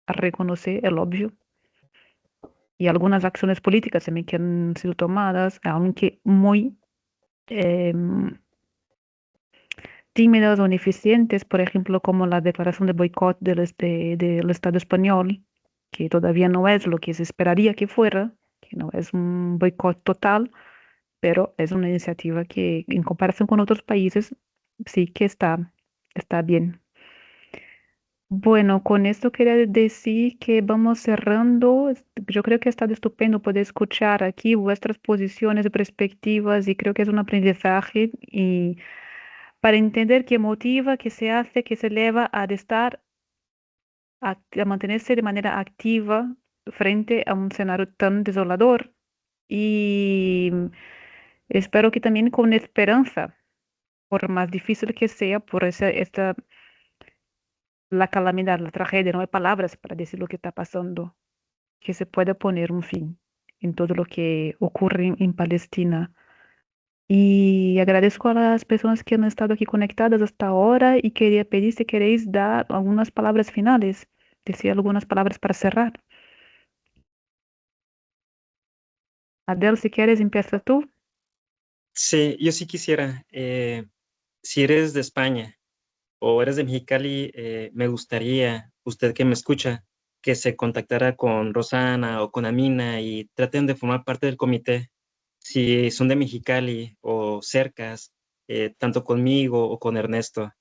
a reconocer el obvio. Y algunas acciones políticas también que han sido tomadas, aunque muy tímidas o ineficientes, por ejemplo, como la declaración de boicot del Estado español, que todavía no es lo que se esperaría que fuera, que no es un boicot total, pero es una iniciativa que en comparación con otros países sí que está bien. Bueno, con esto quería decir que vamos cerrando. Yo creo que ha estado estupendo poder escuchar aquí vuestras posiciones y perspectivas y creo que es un aprendizaje y para entender qué motiva, qué se hace, qué se eleva a a mantenerse de manera activa frente a un escenario tan desolador y espero que también con esperanza, por más difícil que sea, por la calamidad, la tragedia, no hay palabras para decir lo que está pasando, que se pueda poner un fin en todo lo que ocurre en Palestina. Y agradezco a las personas que han estado aquí conectadas hasta ahora y quería pedir si queréis dar algunas palabras finales, decir algunas palabras para cerrar. Adel, si quieres, empieza tú. Sí, yo sí quisiera, si eres de España o eres de Mexicali, me gustaría, usted que me escucha, que se contactara con Rosana o con Amina y traten de formar parte del comité. Si son de Mexicali o cercas, tanto conmigo o con Ernesto,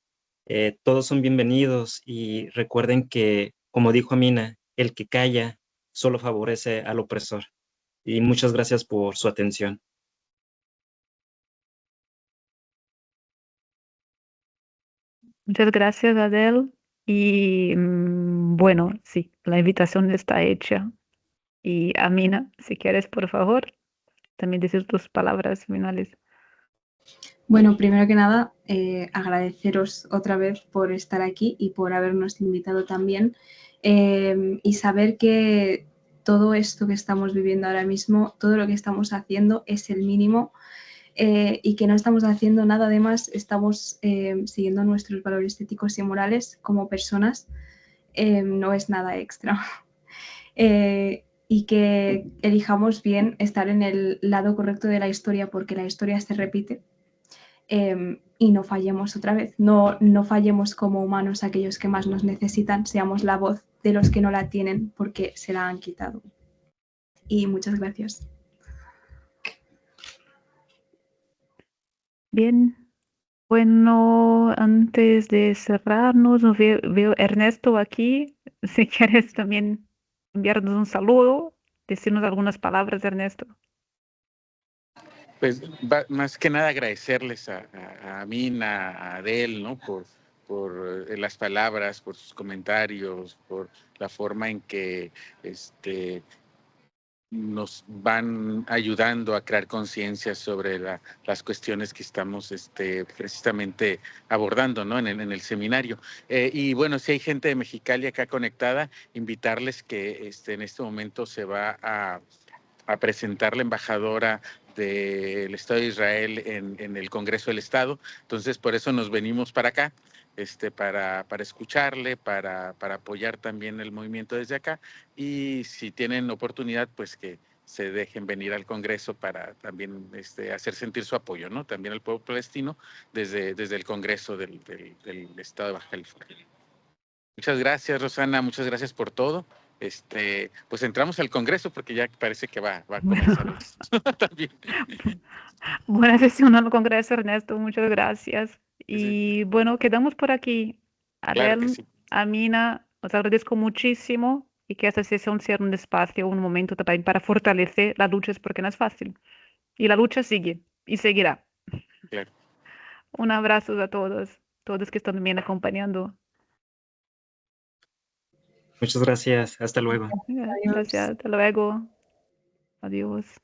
todos son bienvenidos y recuerden que, como dijo Amina, el que calla solo favorece al opresor. Y muchas gracias por su atención. Muchas gracias, Adel. Y bueno, sí, la invitación está hecha. Y Amina, si quieres, por favor, también decir tus palabras finales. Bueno, primero que nada, agradeceros otra vez por estar aquí y por habernos invitado también y saber que todo esto que estamos viviendo ahora mismo, todo lo que estamos haciendo es el mínimo y que no estamos haciendo nada de más, estamos siguiendo nuestros valores éticos y morales como personas, no es nada extra. Y que elijamos bien estar en el lado correcto de la historia porque la historia se repite. Y no fallemos otra vez, no fallemos como humanos aquellos que más nos necesitan, seamos la voz de los que no la tienen porque se la han quitado. Y muchas gracias. Bien, bueno, antes de cerrarnos, veo Ernesto aquí. Si quieres también enviarnos un saludo, decirnos algunas palabras, Ernesto. Pues más que nada agradecerles a Amina, a Adel, ¿no? Por las palabras, por sus comentarios, por la forma en que nos van ayudando a crear conciencia sobre las cuestiones que estamos precisamente abordando, ¿no? en el seminario. Y bueno, si hay gente de Mexicali acá conectada, invitarles que en este momento se va a presentar la embajadora del Estado de Israel en el Congreso del Estado. Entonces, por eso nos venimos para acá, para escucharle, para apoyar también el movimiento desde acá. Y si tienen oportunidad, pues que se dejen venir al Congreso para también hacer sentir su apoyo, ¿no? También al pueblo palestino desde el Congreso del Estado de Baja California. Muchas gracias, Rosana, muchas gracias por todo. Pues entramos al Congreso porque ya parece que va a comenzar también. Buena sesión al Congreso, Ernesto, muchas gracias. Sí, Y bueno, quedamos por aquí. claro que Adel, sí. Amina, os agradezco muchísimo y que esta sesión sea un espacio, un momento también para fortalecer las luchas porque no es fácil. Y la lucha sigue y seguirá. Claro. Un abrazo a todos, todos que están también acompañando. Muchas gracias. Hasta luego. Adiós. Gracias, hasta luego. Adiós.